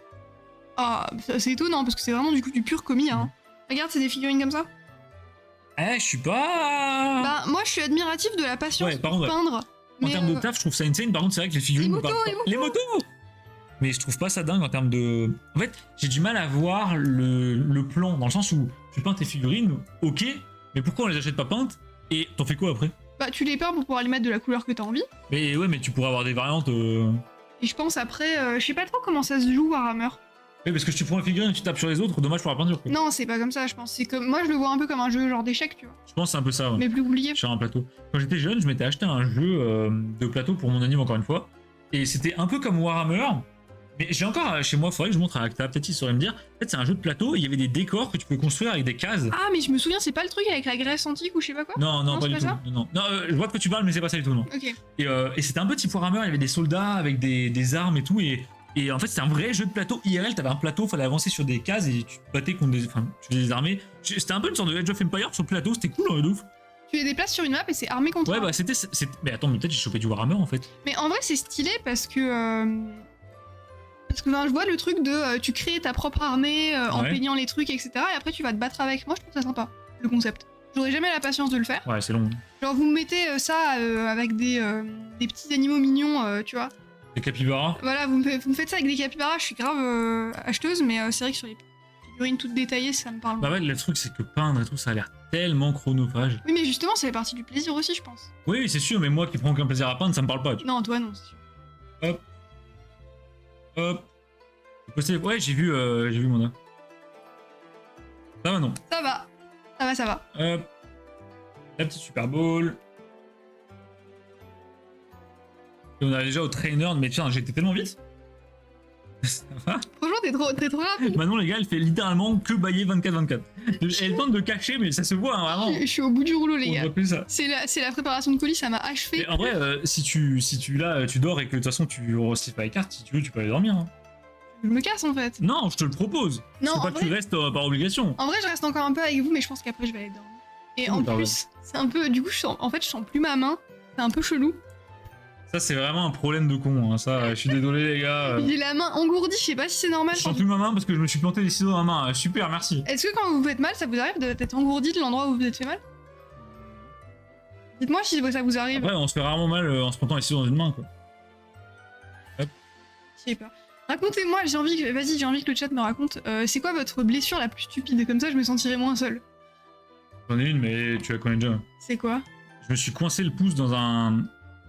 Ah, c'est étonnant parce que c'est vraiment du coup du pur commis, hein. Regarde, c'est des figurines comme ça. Eh, je suis pas. Bah moi je suis admiratif de la patience Ouais, par pour contre, peindre. En Mais termes de taf, je trouve ça insane. Par contre, c'est vrai que les figurines. Les me parlent motos, pas. Les motos. Mais je trouve pas ça dingue en termes de. En fait, j'ai du mal à voir le plan, dans le sens où tu peins tes figurines, ok, mais pourquoi on les achète pas peintes? Et t'en fais quoi après? bah tu les peins pour pouvoir les mettre de la couleur que t'as envie. Mais ouais, mais tu pourrais avoir des variantes. Et je pense après, je sais pas trop comment ça se joue Warhammer. Oui, parce que si tu prends une figurine et tu tapes sur les autres, dommage pour la peinture. Quoi. Non, c'est pas comme ça, je pense. C'est comme moi je le vois un peu comme un jeu genre d'échecs, tu vois. Je pense que c'est un peu ça, ouais. Mais plus compliqué. Sur un plateau. Quand j'étais jeune, je m'étais acheté un jeu de plateau pour mon anime, encore une fois. Et c'était un peu comme Warhammer. Mais j'ai encore chez moi, faudrait que je montre à Acta, peut-être il saurait me dire. En fait, c'est un jeu de plateau et il y avait des décors que tu pouvais construire avec des cases. Ah mais je me souviens, c'est pas le truc avec la Grèce antique ou je sais pas quoi. Non, Non, pas c'est du pas tout. ça Non, je vois de quoi tu parles, mais c'est pas ça du tout, non. Ok. Et c'était un peu type Warhammer, il y avait des soldats avec des armes et tout. Et en fait, c'était un vrai jeu de plateau IRL. T'avais un plateau, fallait avancer sur des cases et tu te battais contre des. Enfin, tu faisais des armées. C'était un peu une sorte de Age of Empire sur le plateau, c'était cool, hein, de ouf. Tu les déplaces sur une map et c'est armé contre Ouais, armé. bah c'était. Mais attends, mais peut-être j'ai chopé du Warhammer en fait. Mais en vrai, c'est stylé parce que Parce que je vois le truc de tu crées ta propre armée en Ouais. peignant les trucs, etc. Et après tu vas te battre avec. Moi je trouve ça sympa, le concept. J'aurais jamais la patience de le faire. Ouais, c'est long. Genre vous me mettez ça avec des petits animaux mignons, tu vois. Les capybaras. Voilà, vous me faites ça avec des capybaras, je suis grave acheteuse, mais c'est vrai que sur les figurines toutes détaillées, ça me parle. Bah ouais, le truc, c'est que peindre et tout, ça a l'air tellement chronophage. Oui, mais justement, ça fait partie du plaisir aussi, je pense. Oui, oui, c'est sûr, mais moi qui prends aucun plaisir à peindre, ça me parle pas. Tu Non, toi non, c'est sûr. vois. Hop. Ouais, j'ai vu mon œuf. Ça va, non. Ça va, ça va, ça va. Hop. La petite Super Bowl. Et on arrive déjà au trainer, mais tiens, j'ai été tellement vite. Ça va. Franchement, t'es trop rapide. Maintenant, les gars, elle fait littéralement que bailler 24-24. Elle tente de cacher, mais ça se voit, hein, vraiment. Je suis au bout du rouleau, les On gars. voit plus ça. C'est la préparation de colis, ça m'a achevé. Et en vrai, si tu dors et que de toute façon tu recifes pas les cartes, si tu veux, tu peux aller dormir. Hein. Je me casse en fait. Non, je te le propose. Non, C'est en pas que tu vrai- restes par obligation. En vrai, je reste encore un peu avec vous, mais je pense qu'après, je vais aller dormir. Et Oh, en bah ouais. plus, c'est un peu. Du coup, je sens plus ma main. C'est un peu chelou. Ça, c'est vraiment un problème de con. Hein. Ça, je suis désolé, les gars. J'ai la main engourdie, je sais pas si c'est normal. Je quand sens plus ma main parce que je me suis planté les ciseaux dans la main. Super, merci. Est-ce que quand vous vous faites mal, ça vous arrive d'être engourdi de l'endroit où vous vous êtes fait mal? Dites-moi si ça vous arrive. Après, on se fait rarement mal en se plantant les ciseaux dans une main, quoi. Je sais pas. Racontez-moi, j'ai envie que le chat me raconte. C'est quoi votre blessure la plus stupide? Comme ça, je me sentirai moins seule. J'en ai une, mais tu la connais déjà. C'est quoi? Je me suis coincé le pouce dans un.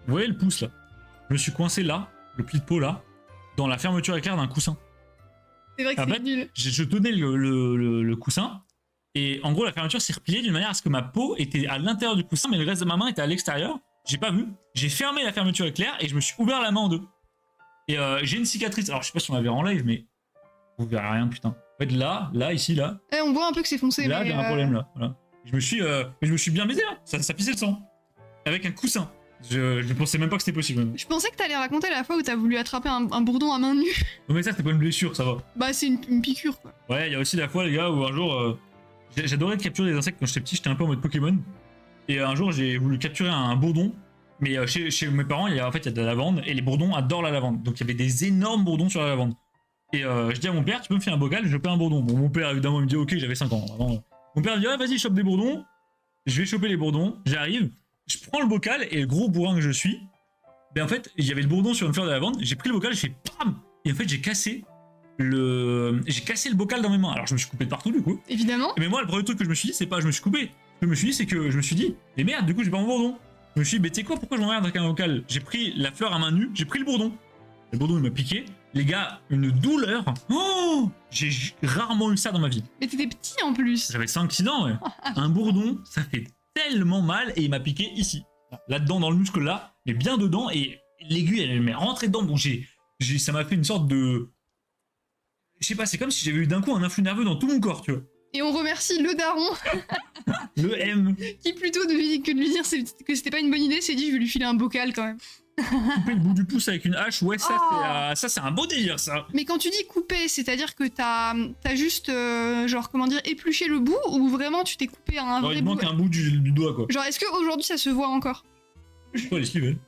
Vous voyez le pouce là? Je me suis coincé là, le pli de peau là, dans la fermeture éclair d'un coussin. C'est vrai que Ah c'est bah, nul. Je tenais le coussin, et en gros, la fermeture s'est repliée d'une manière à ce que ma peau était à l'intérieur du coussin, mais le reste de ma main était à l'extérieur. J'ai pas vu. J'ai fermé la fermeture éclair et je me suis ouvert la main en deux. Et j'ai une cicatrice. Alors, je sais pas si on la verra en live, mais vous verrez rien, putain. En fait, là, ici, là, Eh, on voit un peu que c'est foncé. là, mais, j'ai un problème là. Voilà. Je me suis bien baisé, hein. Ça pissait le sang. Avec un coussin. Je pensais même pas que c'était possible. Même. Je pensais que t'allais raconter la fois où t'as voulu attraper un bourdon à main nue. Non, mais ça, c'était pas une blessure, ça va. Bah, c'est une piqûre quoi. Ouais, il y a aussi la fois, les gars, où un jour, j'adorais capturer des insectes quand j'étais petit, j'étais un peu en mode Pokémon. Et un jour, j'ai voulu capturer un bourdon. Mais chez mes parents, il y a de la lavande, et les bourdons adorent la lavande. Donc il y avait des énormes bourdons sur la lavande. Et je dis à mon père, tu peux me faire un bocal, je fais un bourdon. Bon, mon père, évidemment, il me dit, ok, j'avais 5 ans. Vraiment. Mon père me dit, ah, vas-y, chope des bourdons. Je vais choper les bourdons, j'arrive, je prends le bocal, et le gros bourrin que je suis, ben en fait, il y avait le bourdon sur une fleur de lavande, j'ai pris le bocal, j'ai fait PAM! Et en fait, j'ai cassé le bocal dans mes mains. Alors je me suis coupé de partout, du coup. Évidemment. Mais moi, le premier truc que je me suis dit, c'est pas je me suis coupé. Ce que je me suis dit, c'est que je me suis dit, mais merde, du coup, j'ai pas mon bourdon. Je me suis dit, mais tu sais quoi, pourquoi je m'emmerde avec un bocal? J'ai pris la fleur à main nue, j'ai pris le bourdon. Le bourdon, il m'a piqué. Les gars, une douleur. Oh, j'ai rarement eu ça dans ma vie. Mais t'étais petit en plus. J'avais 5-6 ans, ouais. Un bourdon, ça fait tellement mal et il m'a piqué ici. Là-dedans, dans le muscle là, mais bien dedans, et l'aiguille, elle m'est rentrée dedans. Donc ça m'a fait une sorte de. Je sais pas, c'est comme si j'avais eu d'un coup un influx nerveux dans tout mon corps, tu vois. Et on remercie le daron Le M. qui, plutôt que de lui dire que c'était pas une bonne idée, s'est dit je vais lui filer un bocal quand même. Couper le bout du pouce avec une hache, ouais, ça, Oh. c'est un beau délire, ça. Mais quand tu dis couper, c'est-à-dire que t'as juste, genre, comment dire, épluché le bout ou vraiment tu t'es coupé un Alors, vrai il bout? manque un bout du doigt, quoi. Genre, est-ce qu'aujourd'hui ça se voit encore? Pourquoi elle est suivie, elle?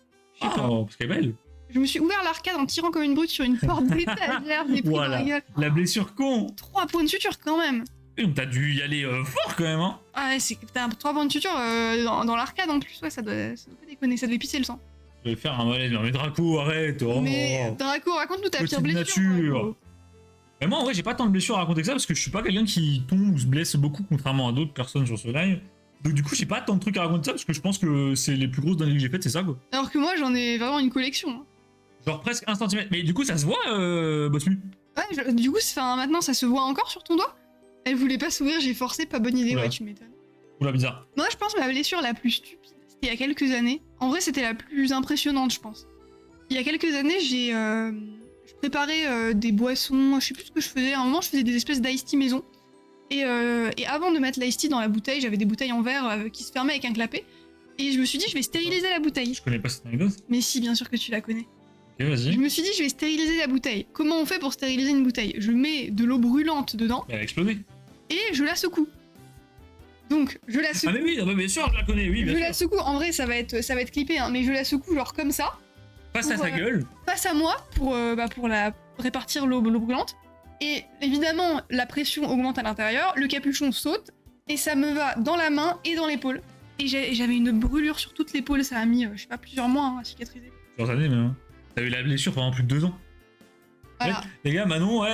Je sais pas. Parce qu'elle est belle. Je me suis ouvert l'arcade en tirant comme une brute sur une porte d'étagère, j'ai pris dans Voilà. la gueule. La blessure con. 3 points de suture quand même. Et donc, t'as dû y aller fort, quand même, hein. Ah ouais, t'as 3 points de suture dans l'arcade en plus, ouais, ça doit pas déconner, ça devait pisser le sang. Je vais faire un malaise. Non, mais Draco, arrête. Oh. Mais Draco, raconte-nous ta Petite pire blessure. nature. Draco. Mais moi, en vrai, j'ai pas tant de blessures à raconter que ça parce que je suis pas quelqu'un qui tombe ou se blesse beaucoup, contrairement à d'autres personnes sur ce live. Donc, du coup, j'ai pas tant de trucs à raconter ça parce que je pense que c'est les plus grosses dingueries que j'ai faites, c'est ça, quoi. Alors que moi j'en ai vraiment une collection. Hein. Genre presque 1 centimètre. Mais du coup, ça se voit, Bosmu. Ouais, du coup, maintenant ça se voit encore sur ton doigt? Elle voulait pas s'ouvrir, j'ai forcé, pas bonne idée, Oula. ouais, tu m'étonnes. Oula, bizarre. Moi, je pense que ma blessure la plus stupide, c'était il y a quelques années. En vrai, c'était la plus impressionnante, je pense. Il y a quelques années, je préparais des boissons, je sais plus ce que je faisais. À un moment, je faisais des espèces d'ice tea maison. Et avant de mettre l'ice tea dans la bouteille, j'avais des bouteilles en verre qui se fermaient avec un clapet. Et je me suis dit, je vais stériliser la bouteille. Je connais pas cette anecdote. Mais si, bien sûr que tu la connais. Ok, vas-y. Je me suis dit, je vais stériliser la bouteille. Comment on fait pour stériliser une bouteille? Je mets de l'eau brûlante dedans Elle a explosé. et je la secoue. Donc, je la secoue. Ah, mais oui, ah bah, bien sûr, je la connais, oui, bien Je sûr. la secoue, en vrai ça va être clippé, hein, mais je la secoue genre comme ça. face à ta gueule. Face à moi pour répartir l'eau brûlante. Et évidemment, la pression augmente à l'intérieur, le capuchon saute, et ça me va dans la main et dans l'épaule. Et j'avais une brûlure sur toute l'épaule, ça a mis, je sais pas, plusieurs mois à cicatriser. Plusieurs années même. T'as eu la blessure pendant plus de 2 ans. Voilà. En fait, les gars, Manon, ouais,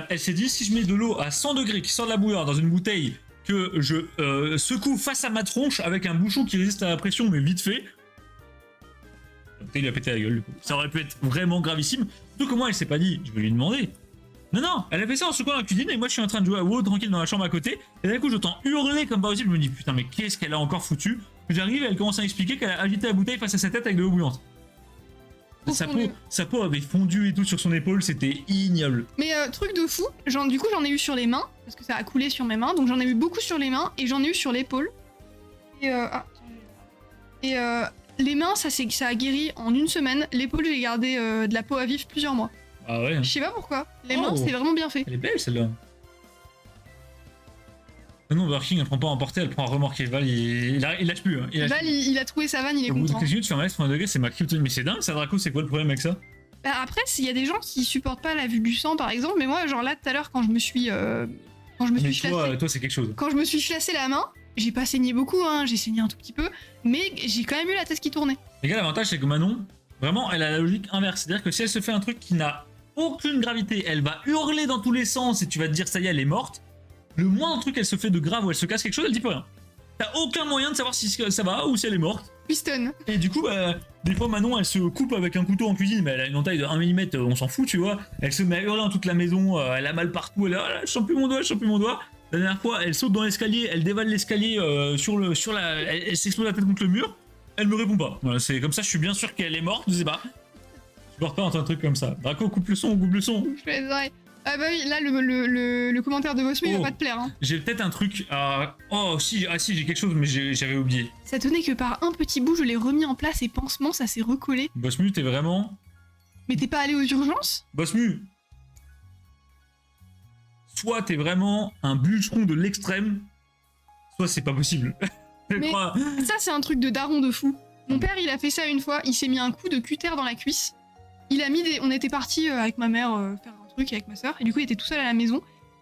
elle s'est dit, si je mets de l'eau à 100 degrés qui sort de la bouilloire dans une bouteille que je secoue face à ma tronche avec un bouchon qui résiste à la pression, mais vite fait, la bouteille lui a pété la gueule. Du coup. Ça aurait pu être vraiment gravissime. Surtout que moi, elle s'est pas dit, je vais lui demander. Non, elle a fait ça en secouant la cuisine et moi je suis en train de jouer à WoW tranquille dans la chambre à côté. Et d'un coup, j'entends hurler comme pas possible. Je me dis, putain, mais qu'est-ce qu'elle a encore foutu? J'arrive et elle commence à m'expliquer qu'elle a agité la bouteille face à sa tête avec de l'eau bouillante. Sa peau avait fondu et tout sur son épaule, c'était ignoble. Mais truc de fou, du coup j'en ai eu sur les mains, parce que ça a coulé sur mes mains, donc j'en ai eu beaucoup sur les mains, et j'en ai eu sur l'épaule. Et les mains, ça a guéri en 1 semaine, l'épaule j'ai gardé de la peau à vif plusieurs mois. Ah ouais. Je sais pas pourquoi, les mains c'est vraiment bien fait. Elle est belle celle-là. Non, Burger King elle prend pas en portée, elle prend en remorqué. Val il lâche plus. Hein. Val il a trouvé sa vanne, il est au bout de content. quelques minutes, tu fais un malaise pour 1 degré, c'est ma kryptonite. Mais c'est dingue ça, Draco, c'est quoi le problème avec ça? Bah après, il y a des gens qui supportent pas la vue du sang par exemple, mais moi, genre là tout à l'heure, quand je me suis toi, c'est quelque chose. Quand je me suis flassé la main, j'ai pas saigné beaucoup, hein, j'ai saigné un tout petit peu, mais j'ai quand même eu la tête qui tournait. Les gars, l'avantage c'est que Manon, vraiment, elle a la logique inverse. C'est-à-dire que si elle se fait un truc qui n'a aucune gravité, elle va hurler dans tous les sens et tu vas te dire ça y est, elle est morte. Le moindre truc qu'elle se fait de grave ou elle se casse quelque chose, elle dit plus rien. T'as aucun moyen de savoir si ça va ou si elle est morte. Piston. Et du coup, des fois Manon elle se coupe avec un couteau en cuisine, mais elle a une entaille de 1 mm, on s'en fout, tu vois. Elle se met à hurler dans toute la maison, elle a mal partout, elle est je sens plus mon doigt. La dernière fois, elle saute dans l'escalier, elle dévale l'escalier elle s'explose la tête contre le mur, elle me répond pas. Voilà, c'est comme ça, je suis bien sûr qu'elle est morte, je sais pas. Je peux pas entendre un truc comme ça. Draco, coupe le son. Je fais les oreilles. Ah bah oui, là le commentaire de Bosmu il va pas te plaire. Hein. J'ai peut-être un truc. Si, j'ai quelque chose, mais j'avais oublié. Ça tenait que par un petit bout, je l'ai remis en place et pansement, ça s'est recollé. Bosmu, t'es vraiment. Mais t'es pas allé aux urgences? Bosmu, soit t'es vraiment un bûcheron de l'extrême, soit c'est pas possible. Mais ça, c'est un truc de daron de fou. Mon père, il a fait ça une fois, il s'est mis un coup de cutter dans la cuisse. On était partis avec ma mère faire un truc avec ma soeur, et du coup, il était tout seul à la maison.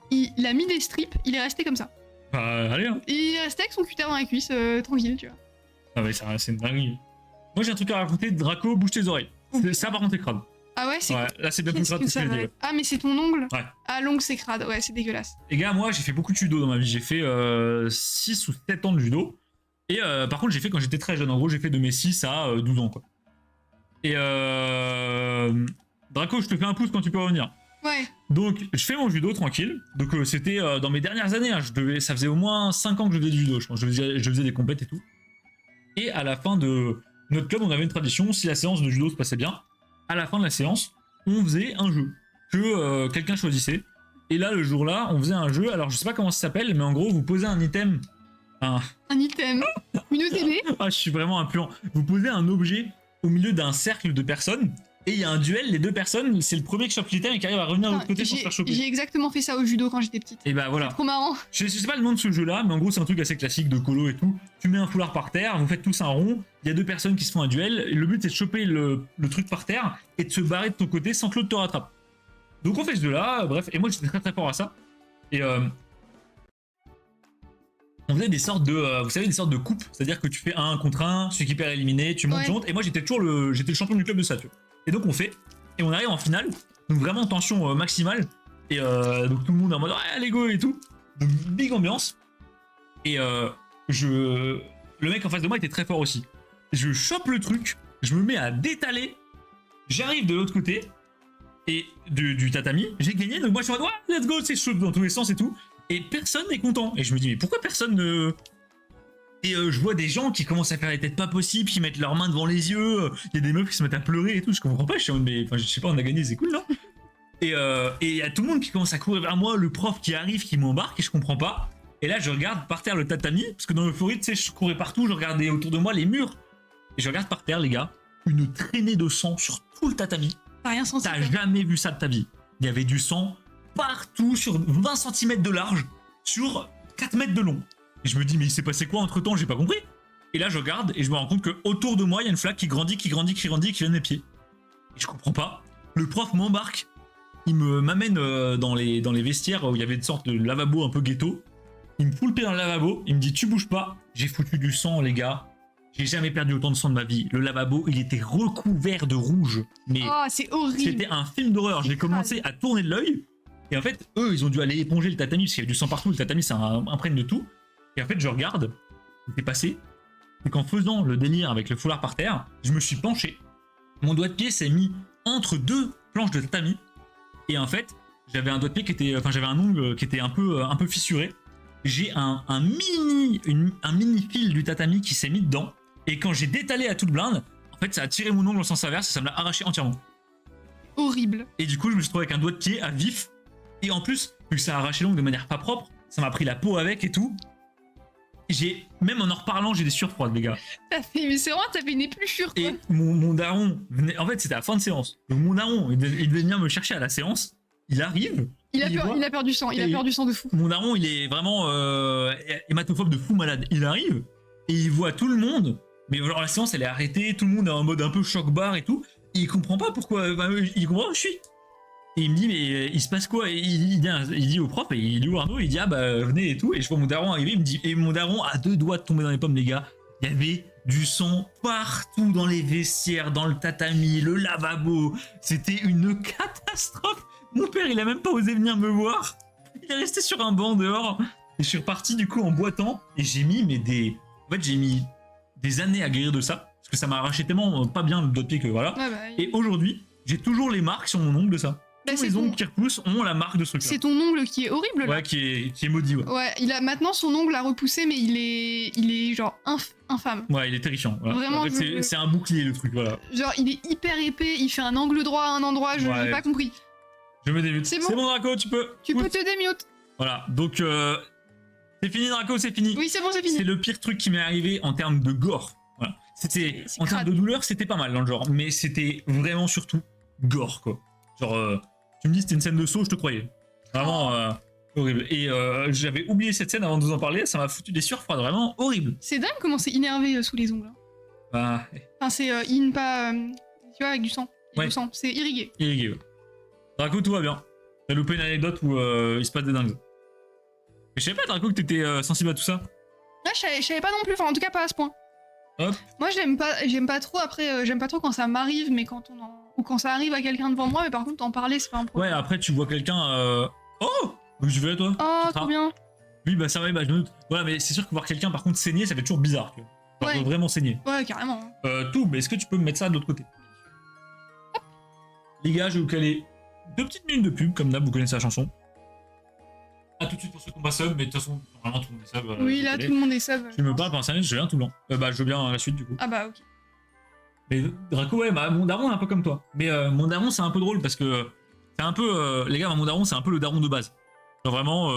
Il a mis des strips, il est resté comme ça. Allez, hein. Et il est resté avec son cutter dans la cuisse, tranquille, tu vois. Ah ouais, c'est une dinguerie. Moi, j'ai un truc à raconter, Draco, bouge tes oreilles. Ça, par contre, c'est crade. Ah ouais, c'est là, c'est bien plus crade que ce que j'ai dit. Ah, mais c'est ton ongle? Ouais. Ah, l'ongle, c'est crade, ouais, c'est dégueulasse. Les gars, moi, j'ai fait beaucoup de judo dans ma vie. J'ai fait 6 ou 7 ans de judo. Et par contre, j'ai fait quand j'étais très jeune. En gros, j'ai fait de mes 6 à 12 ans, quoi. Et Draco, je te fais un pouce quand tu peux revenir. Ouais. Donc, je fais mon judo tranquille. Donc, c'était dans mes dernières années. Hein. Ça faisait au moins 5 ans que je faisais du judo, je pense. Je faisais des compètes et tout. Et à la fin de notre club, on avait une tradition. Si la séance de judo se passait bien, à la fin de la séance, on faisait un jeu que quelqu'un choisissait. Et là, le jour-là, on faisait un jeu. Alors, je sais pas comment ça s'appelle, mais en gros, vous posez un item. Un item. Une OTB. Ah, je suis vraiment impluant. Vous posez un objet au milieu d'un cercle de personnes. Et il y a un duel, les 2 personnes, c'est le premier qui chope l'item et qui arrive à revenir de l'autre côté sans se faire choper. J'ai exactement fait ça au judo quand j'étais petite. Et bah voilà. C'est trop marrant. Je sais pas le nom de ce jeu-là, mais en gros c'est un truc assez classique de colo et tout. Tu mets un foulard par terre, vous faites tous un rond, il y a 2 personnes qui se font un duel, et le but c'est de choper le truc par terre et de se barrer de ton côté sans que l'autre te rattrape. Donc on fait ce jeu-là, bref, et moi j'étais très très fort à ça. Et on faisait des sortes de, vous savez, des sortes de coupes, c'est-à-dire que tu fais 1 contre 1, celui qui perd est éliminé, tu montes, tu montes, et moi j'étais le champion du club de ça, tu vois. Et donc on fait, et on arrive en finale, donc vraiment tension maximale, et donc tout le monde est en mode allez go et tout, donc big ambiance, et le mec en face de moi était très fort aussi. Je chope le truc, je me mets à détaler, j'arrive de l'autre côté, et du tatami, j'ai gagné, donc moi je suis en mode let's go, c'est chaud dans tous les sens et tout, et personne n'est content, et je me dis mais pourquoi personne ne... Et je vois des gens qui commencent à faire des têtes pas possibles, qui mettent leurs mains devant les yeux, il y a des meufs qui se mettent à pleurer et tout, je comprends pas, je suis en mode, mais enfin, je sais pas, on a gagné, c'est cool, non? Et il y a tout le monde qui commence à courir vers moi, le prof qui arrive, qui m'embarque, et je comprends pas. Et là, je regarde par terre le tatami, parce que dans l'euphorie, tu sais, je courais partout, je regardais autour de moi les murs. Et je regarde par terre, les gars, une traînée de sang sur tout le tatami. T'as rien senti. T'as jamais vu ça de ta vie. Il y avait du sang partout, sur 20 cm de large, sur 4 mètres de long. Et je me dis, mais il s'est passé quoi entre temps? J'ai pas compris. Et là, je regarde et je me rends compte que autour de moi, il y a une flaque qui grandit, qui vient de mes pieds. Et je comprends pas. Le prof m'embarque, il m'amène dans les vestiaires où il y avait une sorte de lavabo un peu ghetto. Il me fout le pied dans le lavabo, il me dit tu bouges pas. J'ai foutu du sang les gars. J'ai jamais perdu autant de sang de ma vie. Le lavabo, il était recouvert de rouge. Mais Oh, c'est horrible. c'était un film d'horreur. J'ai commencé à tourner de l'œil. Et en fait, eux, ils ont dû aller éponger le tatami parce qu'il y avait du sang partout. Le tatami, ça imprègne de tout. Et en fait, je regarde, c'était passé. Et qu'en faisant le délire avec le foulard par terre, je me suis penché. Mon doigt de pied s'est mis entre deux planches de tatami. Et en fait, j'avais un doigt de pied qui était, j'avais un ongle qui était un peu fissuré. J'ai un mini fil du tatami qui s'est mis dedans. Et quand j'ai détalé à toute blinde, en fait, ça a tiré mon ongle en sens inverse et ça me l'a arraché entièrement. Horrible. Et du coup, je me suis trouvé avec un doigt de pied à vif. Et en plus, vu que ça a arraché l'ongle de manière pas propre, ça m'a pris la peau avec et tout. Même en reparlant, j'ai des sueurs froides, les gars. Mais c'est vraiment, t'as fait une épluchure, quoi. Et mon daron venait. En fait, c'était à la fin de séance. Donc, mon daron, il devait venir me chercher à la séance. Il arrive. Il a peur du sang. Il a peur du sang de fou. Mon daron, il est vraiment hématophobe de fou malade. Il arrive et il voit tout le monde. Mais genre, la séance, elle est arrêtée. Tout le monde est en mode un peu choc-bar et tout. Et il comprend pas pourquoi. Il comprend où je suis. Et il me dit, mais il se passe quoi? Et il dit au prof, et il dit au Arnaud, il dit, ah bah venez et tout. Et je vois mon daron arriver, il me dit, et mon daron a 2 doigts de tomber dans les pommes, les gars. Il y avait du sang partout dans les vestiaires, dans le tatami, le lavabo. C'était une catastrophe. Mon père, il a même pas osé venir me voir. Il est resté sur un banc dehors. Et je suis reparti du coup en boitant. Et j'ai mis, j'ai mis des années à guérir de ça. Parce que ça m'a arraché tellement pas bien le doigt de pied que voilà. Ouais, bah, Et aujourd'hui, j'ai toujours les marques sur mon ongle de ça. Bah, Tous les ongles qui repoussent ont la marque de ce truc. C'est ton ongle qui est horrible, là. Ouais, qui est maudit, ouais. Ouais, il a maintenant son ongle à repousser, mais il est genre infâme. Ouais, il est terrifiant. Voilà. Vraiment, en fait, c'est un bouclier le truc, voilà. Genre, il est hyper épais, il fait un angle droit à un endroit, je n'ai pas compris. Je me démute. C'est bon, Draco, tu peux. Tu peux te démute. Voilà, donc c'est fini, Draco, c'est fini. Oui, c'est bon, c'est fini. C'est le pire truc qui m'est arrivé en termes de gore. Voilà. C'était en termes de douleur, c'était pas mal dans le genre, mais c'était vraiment surtout gore, quoi. Genre, tu me dis c'était une scène de saut, je te croyais. Vraiment horrible. Et j'avais oublié cette scène avant de vous en parler, ça m'a foutu des sueurs froides, vraiment horrible. C'est dingue comment c'est innervé sous les ongles. Hein. Bah, enfin, c'est pas. Tu vois, avec du sang. Ouais. Du sang, c'est irrigué. Irrigué, ouais. Draco, tout va bien. T'as loupé une anecdote où il se passe des dingues. Mais je savais pas, Draco, que t'étais sensible à tout ça. Là, je savais pas non plus, enfin, en tout cas, pas à ce point. Hop. Moi, j'aime pas trop, après, j'aime pas trop quand ça m'arrive, mais ou quand ça arrive à quelqu'un devant moi, mais par contre, en parler, c'est pas un problème. Ouais, après, tu vois quelqu'un. Oh! Je vais à toi. Oh, trop bien. Oui, bah ça va, bah je me doute. Voilà, mais c'est sûr que voir quelqu'un par contre saigner, ça fait toujours bizarre. Tu vois. Ouais. Vraiment saigner. Ouais, carrément. Tout, mais est-ce que tu peux me mettre ça de l'autre côté? Hop. Les gars, je vais vous caler 2 petites minutes de pub, comme d'hab, vous connaissez la chanson. A tout de suite pour ceux qui ont pas sub, mais de toute façon, normalement tout le monde est sub. Oui, là, tout le monde est sub. Tu me parles pendant 5 minutes, je viens tout le long. Bah, je veux bien la suite du coup. Ah bah, ok. Mais Draco, ouais, bah, mon daron est un peu comme toi. Mais mon daron, c'est un peu drôle parce que c'est un peu. Les gars, mon daron, c'est un peu le daron de base. Genre vraiment.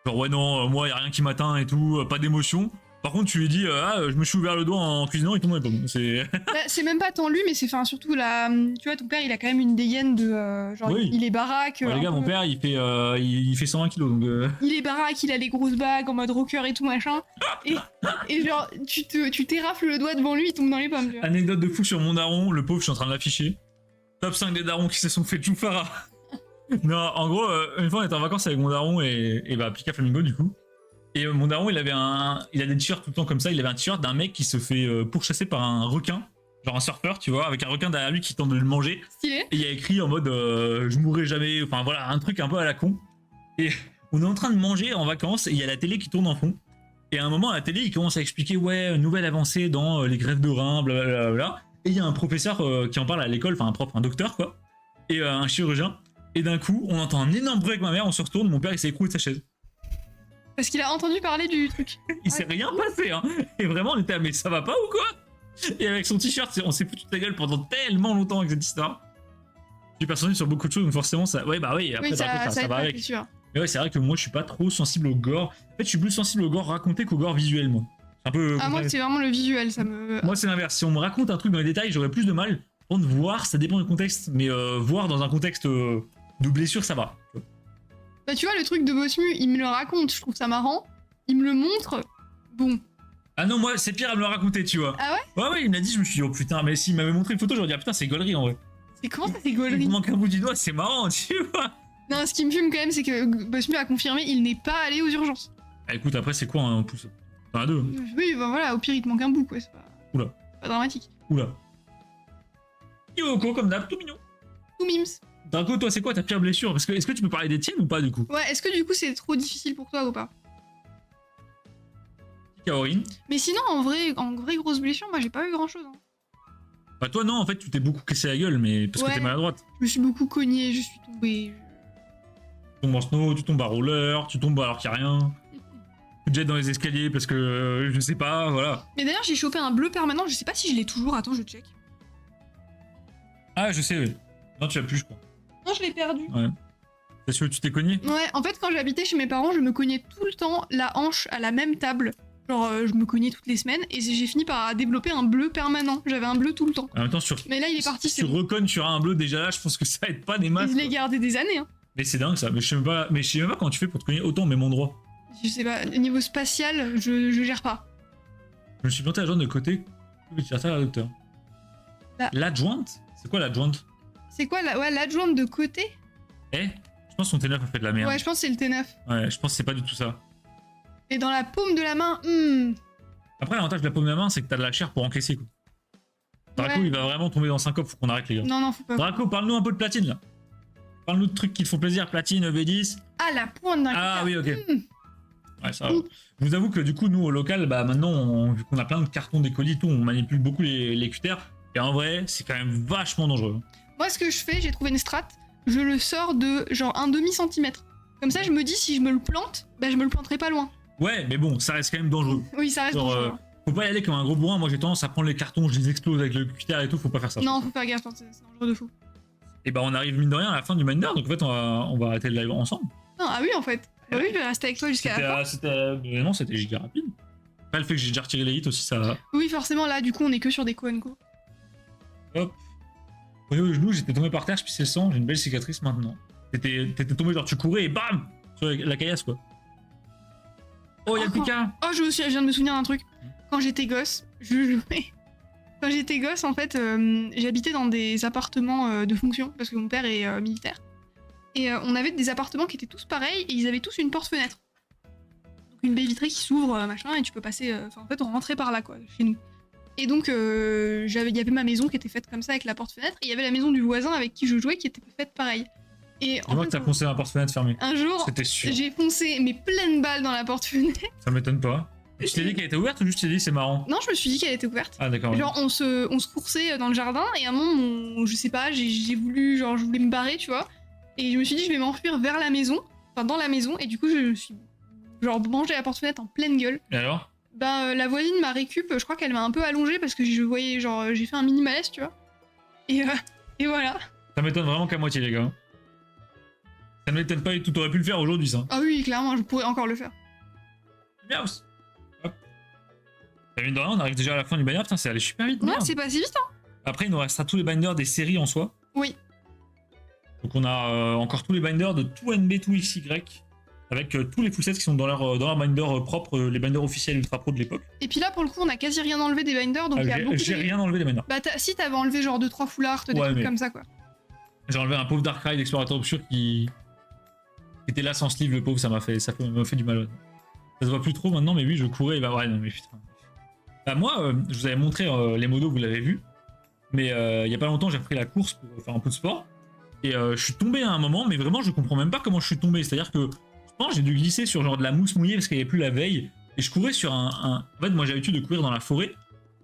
Genre, ouais, non, moi, y a rien qui m'atteint et tout, pas d'émotion. Par contre, tu lui dis, je me suis ouvert le doigt en cuisinant, il tombe dans les pommes. C'est même pas tant lui, mais c'est surtout la. Tu vois, ton père, il a quand même une dégaine de. Genre, oui. Il est baraque. Ouais, les gars, mon père, il fait 120 kilos. Donc, Il est baraque, il a les grosses bagues en mode rocker et tout machin. et genre, tu t'érafles le doigt devant lui, il tombe dans les pommes. Tu vois. Anecdote de fou sur mon daron, le pauvre, je suis en train de l'afficher. Top 5 des darons qui se sont fait Choufara. Non, en gros, une fois on était en vacances avec mon daron et bah Pika Flamingo du coup. Et mon daron il a des t-shirts tout le temps comme ça, il avait un t-shirt d'un mec qui se fait pourchasser par un requin, genre un surfeur tu vois, avec un requin derrière lui qui tente de le manger. Stylé. Et il y a écrit en mode je mourrai jamais, enfin voilà, un truc un peu à la con. Et on est en train de manger en vacances et il y a la télé qui tourne en fond. Et à un moment à la télé il commence à expliquer ouais, nouvelle avancée dans les greffes de reins, blablabla. Et il y a un professeur qui en parle à l'école, enfin un docteur quoi, et un chirurgien. Et d'un coup, on entend un énorme bruit avec ma mère, on se retourne, mon père il s'est écroulé de sa chaise. Parce qu'il a entendu parler du truc. Il s'est rien passé, hein. Et vraiment, on était à mais ça va pas ou quoi? Et avec son t-shirt, on s'est foutu de ta gueule pendant tellement longtemps avec cette histoire. Je suis personnel sur beaucoup de choses, donc forcément ça. Ouais, bah oui, après oui, ça va avec. Sûr. Mais ouais, c'est vrai que moi je suis pas trop sensible au gore. En fait, je suis plus sensible au gore raconté qu'au gore visuel, moi. C'est un peu. Ah, moi c'est vraiment le visuel, ça me. Moi c'est l'inverse. Si on me raconte un truc dans les détails, j'aurais plus de mal. Par contre, voir, ça dépend du contexte, mais voir dans un contexte. De blessure, ça va. Bah tu vois, le truc de Bosmu, il me le raconte, je trouve ça marrant. Il me le montre, bon. Ah non, moi, c'est Pierre à me le raconter, tu vois. Ah ouais? Ouais, il m'a dit, je me suis dit, oh putain, mais s'il m'avait montré une photo, j'aurais dit, ah putain, c'est gaulerie en vrai. C'est comment ça, c'est Il gaulerie? me manque un bout du doigt, c'est marrant, tu vois. Non, ce qui me fume quand même, c'est que Bosmu a confirmé, il n'est pas allé aux urgences. Ah, écoute, après, c'est quoi en plus? T'en as deux. Oui, bah voilà, au pire, il te manque un bout, quoi. C'est pas... Oula. pas dramatique. Oula. Yoko, comme d'hab, tout mignon. Tout mims. Draco, toi, c'est quoi ta pire blessure? Parce que est-ce que tu peux parler des tiennes ou pas du coup? Ouais, est-ce que du coup, c'est trop difficile pour toi ou pas? Kaorin. Mais sinon, en vrai grosse blessure, moi, j'ai pas eu grand-chose. Hein. Bah, toi, non, en fait, tu t'es beaucoup cassé la gueule, mais parce que Ouais. t'es maladroite. Je me suis beaucoup cognée, je suis tombée. Tu tombes en snow, tu tombes à roller, tu tombes alors qu'il n'y a rien. Tu te jettes dans les escaliers parce que je sais pas, voilà. Mais d'ailleurs, j'ai chopé un bleu permanent, je sais pas si je l'ai toujours, attends, je check. Ah, je sais, oui. Non, tu l'as plus, je crois. Non, je l'ai perdu. Ouais. C'est sûr que tu t'es cogné? Ouais, en fait, quand j'habitais chez mes parents, je me cognais tout le temps la hanche à la même table. Genre, je me cognais toutes les semaines et j'ai fini par développer un bleu permanent. J'avais un bleu tout le temps. En même temps, Mais là, il est parti, si c'est tu bon. recognes sur un bleu déjà là, je pense que ça aide pas des Et masses. je l'ai gardé des années, hein. Mais c'est dingue ça. Mais je sais même pas, comment tu fais pour te cogner autant au même endroit. Je sais pas, niveau spatial, je gère pas. Je me suis planté la jointe de côté. Oui, tu à la docteur. Là. L'adjointe? C'est quoi l'adjointe? C'est quoi, ouais, l'adjointe de côté? Eh? Je pense que son T9 a fait de la merde. Ouais, je pense que c'est le T9. Ouais, je pense que c'est pas du tout ça. Et dans la paume de la main, Après, l'avantage de la paume de la main, c'est que t'as de la chair pour encaisser. Quoi. Draco, Ouais. il va vraiment tomber dans 5 copes, faut qu'on arrête, les gars. Non, faut pas. Draco, parle-nous un peu de platine, là. Parle-nous de trucs qui te font plaisir, platine, V10. Ah, la pointe d'un Ah cutter. oui, ok. Ouais, ça va. Mm. Je vous avoue que du coup, nous, au local, bah maintenant, vu qu'on a plein de cartons, des colis, tout, on manipule beaucoup les cutters. Et en vrai, c'est quand même vachement dangereux. Moi, ce que je fais, j'ai trouvé une strat. Je le sors de genre un demi-centimètre. Comme ça, je me dis, si je me le plante, bah je me le planterai pas loin. Ouais, mais bon, ça reste quand même dangereux. Oui, ça reste Genre, dangereux. faut pas y aller comme un gros bourrin. Moi, j'ai tendance à prendre les cartons, je les explose avec le cutter et tout. Faut pas faire ça. Non, faut faire gaffe, hein, c'est dangereux de fou. Et bah, on arrive mine de rien à la fin du Minder. Donc en fait, on va arrêter le live ensemble. Non, ah oui, en fait. Bah oui, je vais rester avec toi jusqu'à la fin. Non, c'était giga rapide. Après, le fait que j'ai déjà retiré les hits aussi, ça. Oui, forcément, là, du coup, on est que sur des Koenko. Hop. Prenez au genou, j'étais tombé par terre, je pissais le sang, j'ai une belle cicatrice maintenant. T'étais tombé, genre tu courais et bam sur la caillasse quoi. Oh, y'a le Pika. Oh, je viens de me souvenir d'un truc. Quand j'étais gosse, je jouais. Quand j'étais gosse, en fait, j'habitais dans des appartements de fonction, parce que mon père est militaire. Et on avait des appartements qui étaient tous pareils, et ils avaient tous une porte-fenêtre. Donc une baie vitrée qui s'ouvre, machin, et tu peux passer... Enfin, en fait, on rentrait par là, quoi, chez nous. Et donc, il y avait ma maison qui était faite comme ça, avec la porte-fenêtre, et il y avait la maison du voisin avec qui je jouais qui était faite pareil. Et Je vois que t'as foncé dans la porte-fenêtre fermée. un jour, C'était sûr. j'ai foncé mes pleines balles dans la porte-fenêtre. Ça m'étonne pas. Et je t'ai dit qu'elle était ouverte ou juste je t'ai dit c'est marrant? Non, je me suis dit qu'elle était ouverte. Ah d'accord. Ouais. Genre on se coursait dans le jardin et à un moment je sais pas j'ai voulu genre je voulais me barrer tu vois et je me suis dit je vais m'enfuir vers la maison enfin dans la maison et du coup je me suis genre mangé la porte-fenêtre en pleine gueule. Et alors? La voisine m'a récup, je crois qu'elle m'a un peu allongée parce que je voyais genre j'ai fait un mini malaise tu vois et voilà. Ça m'étonne vraiment qu'à moitié les gars. Ça ne m'étonne pas du tout, t'aurais pu le faire aujourd'hui ça. Ah oui clairement je pourrais encore le faire. Bien. Hop. T'as vu de rien, on arrive déjà à la fin du binder, putain c'est allé super vite. Ouais merde. c'est pas si vite hein. Après il nous restera tous les binders des séries en soi. Oui. Donc on a encore tous les binders de tout NB, tout XY, avec tous les full sets qui sont dans leur binder propre, les binders officiels Ultra Pro de l'époque. Et puis là pour le coup on a quasi rien enlevé des binders donc il y a beaucoup J'ai de... rien enlevé des binders. Bah si t'avais enlevé genre 2-3 full art, des Ouais, trucs mais- comme ça quoi. J'ai enlevé un pauvre Darkrai d'Explorateur Obscur qui était là sans sleeve, le pauvre, ça m'a fait du mal. Ça se voit plus trop maintenant, mais oui, je courais, bah ouais, non mais putain. Bah moi, je vous avais montré les modos, vous l'avez vu, mais il y a pas longtemps, j'ai repris la course pour faire un peu de sport, et je suis tombé à un moment, mais vraiment, je comprends même pas comment je suis tombé, c'est-à-dire que je pense que j'ai dû glisser sur genre de la mousse mouillée parce qu'il n'y avait plus la veille, et je courais sur En fait, moi j'ai l'habitude de courir dans la forêt,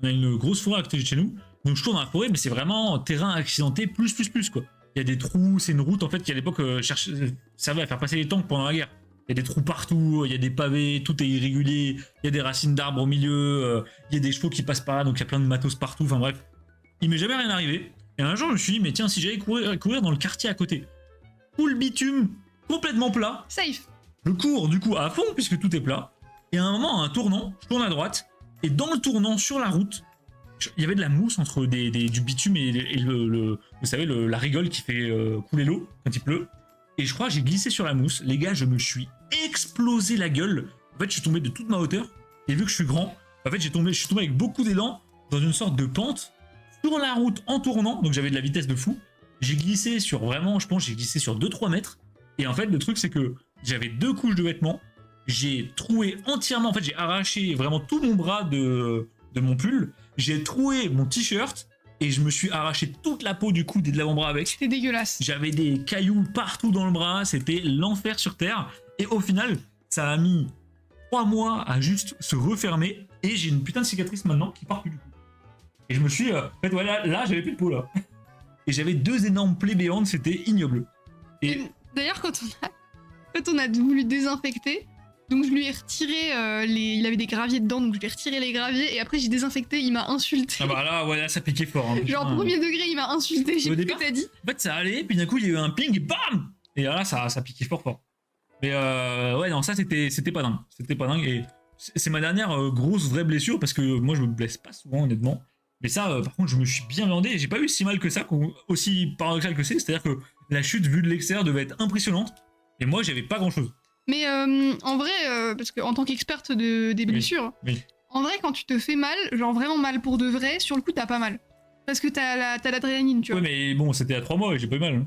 on a une grosse forêt à côté de chez nous, donc je cours dans la forêt, mais c'est vraiment terrain accidenté plus quoi. Il y a des trous, c'est une route en fait qui à l'époque servait à faire passer les tanks pendant la guerre. Il y a des trous partout, il y a des pavés, tout est irrégulier, il y a des racines d'arbres au milieu, il y a des chevaux qui passent par là, donc il y a plein de matos partout, enfin bref. Il m'est jamais rien arrivé. Et un jour je me suis dit, mais tiens, si j'allais courir dans le quartier à côté, full bitume, complètement plat, Safe. je cours du coup à fond puisque tout est plat, et à un moment, à un tournant, je tourne à droite, et dans le tournant sur la route, il y avait de la mousse entre du bitume et vous savez, la rigole qui fait couler l'eau quand il pleut. Et je crois que j'ai glissé sur la mousse. Les gars, je me suis explosé la gueule. En fait, je suis tombé de toute ma hauteur. Et vu que je suis grand, En fait, je suis tombé avec beaucoup d'élan dans une sorte de pente sur la route en tournant, donc j'avais de la vitesse de fou. J'ai glissé sur vraiment, je pense, j'ai glissé sur 2-3 mètres. Et en fait, le truc, c'est que j'avais 2 couches de vêtements. J'ai troué entièrement, en fait, j'ai arraché vraiment tout mon bras de mon pull. J'ai troué mon t-shirt et je me suis arraché toute la peau du coude et de l'avant-bras avec. C'était dégueulasse. J'avais des cailloux partout dans le bras, c'était l'enfer sur terre. Et au final, ça a mis 3 mois à juste se refermer. Et j'ai une putain de cicatrice maintenant qui part plus du coup. Et je me suis... en fait, voilà, là, j'avais plus de peau, là. Et j'avais 2 énormes plaies béantes, c'était ignoble. Et D'ailleurs, quand on a voulu désinfecter, donc je lui ai retiré il avait des graviers dedans, donc je lui ai retiré les graviers et après j'ai désinfecté, il m'a insulté. ah bah là, ouais, là, ça piquait fort. Hein, Genre putain. premier degré, il m'a insulté, j'ai Au vu ce que départ, t'as dit. En fait, ça allait, puis d'un coup, il y a eu un ping, bam. Et là, ça piquait fort. Mais ouais, non, ça, c'était pas dingue. C'était pas dingue. Et c'est ma dernière grosse vraie blessure, parce que moi, je me blesse pas souvent, honnêtement. Mais ça, par contre, je me suis bien landé et j'ai pas eu si mal que ça, aussi paradoxal que c'est. C'est-à-dire que la chute vue de l'extérieur devait être impressionnante. Et moi, j'avais pas grand-chose. Mais en vrai, parce qu'en tant qu'experte des blessures, Oui. en vrai, quand tu te fais mal, genre vraiment mal pour de vrai, sur le coup, t'as pas mal. Parce que t'as l'adrénaline, tu Ouais, vois. mais bon, c'était à 3 mois et j'ai pas eu mal. Hein.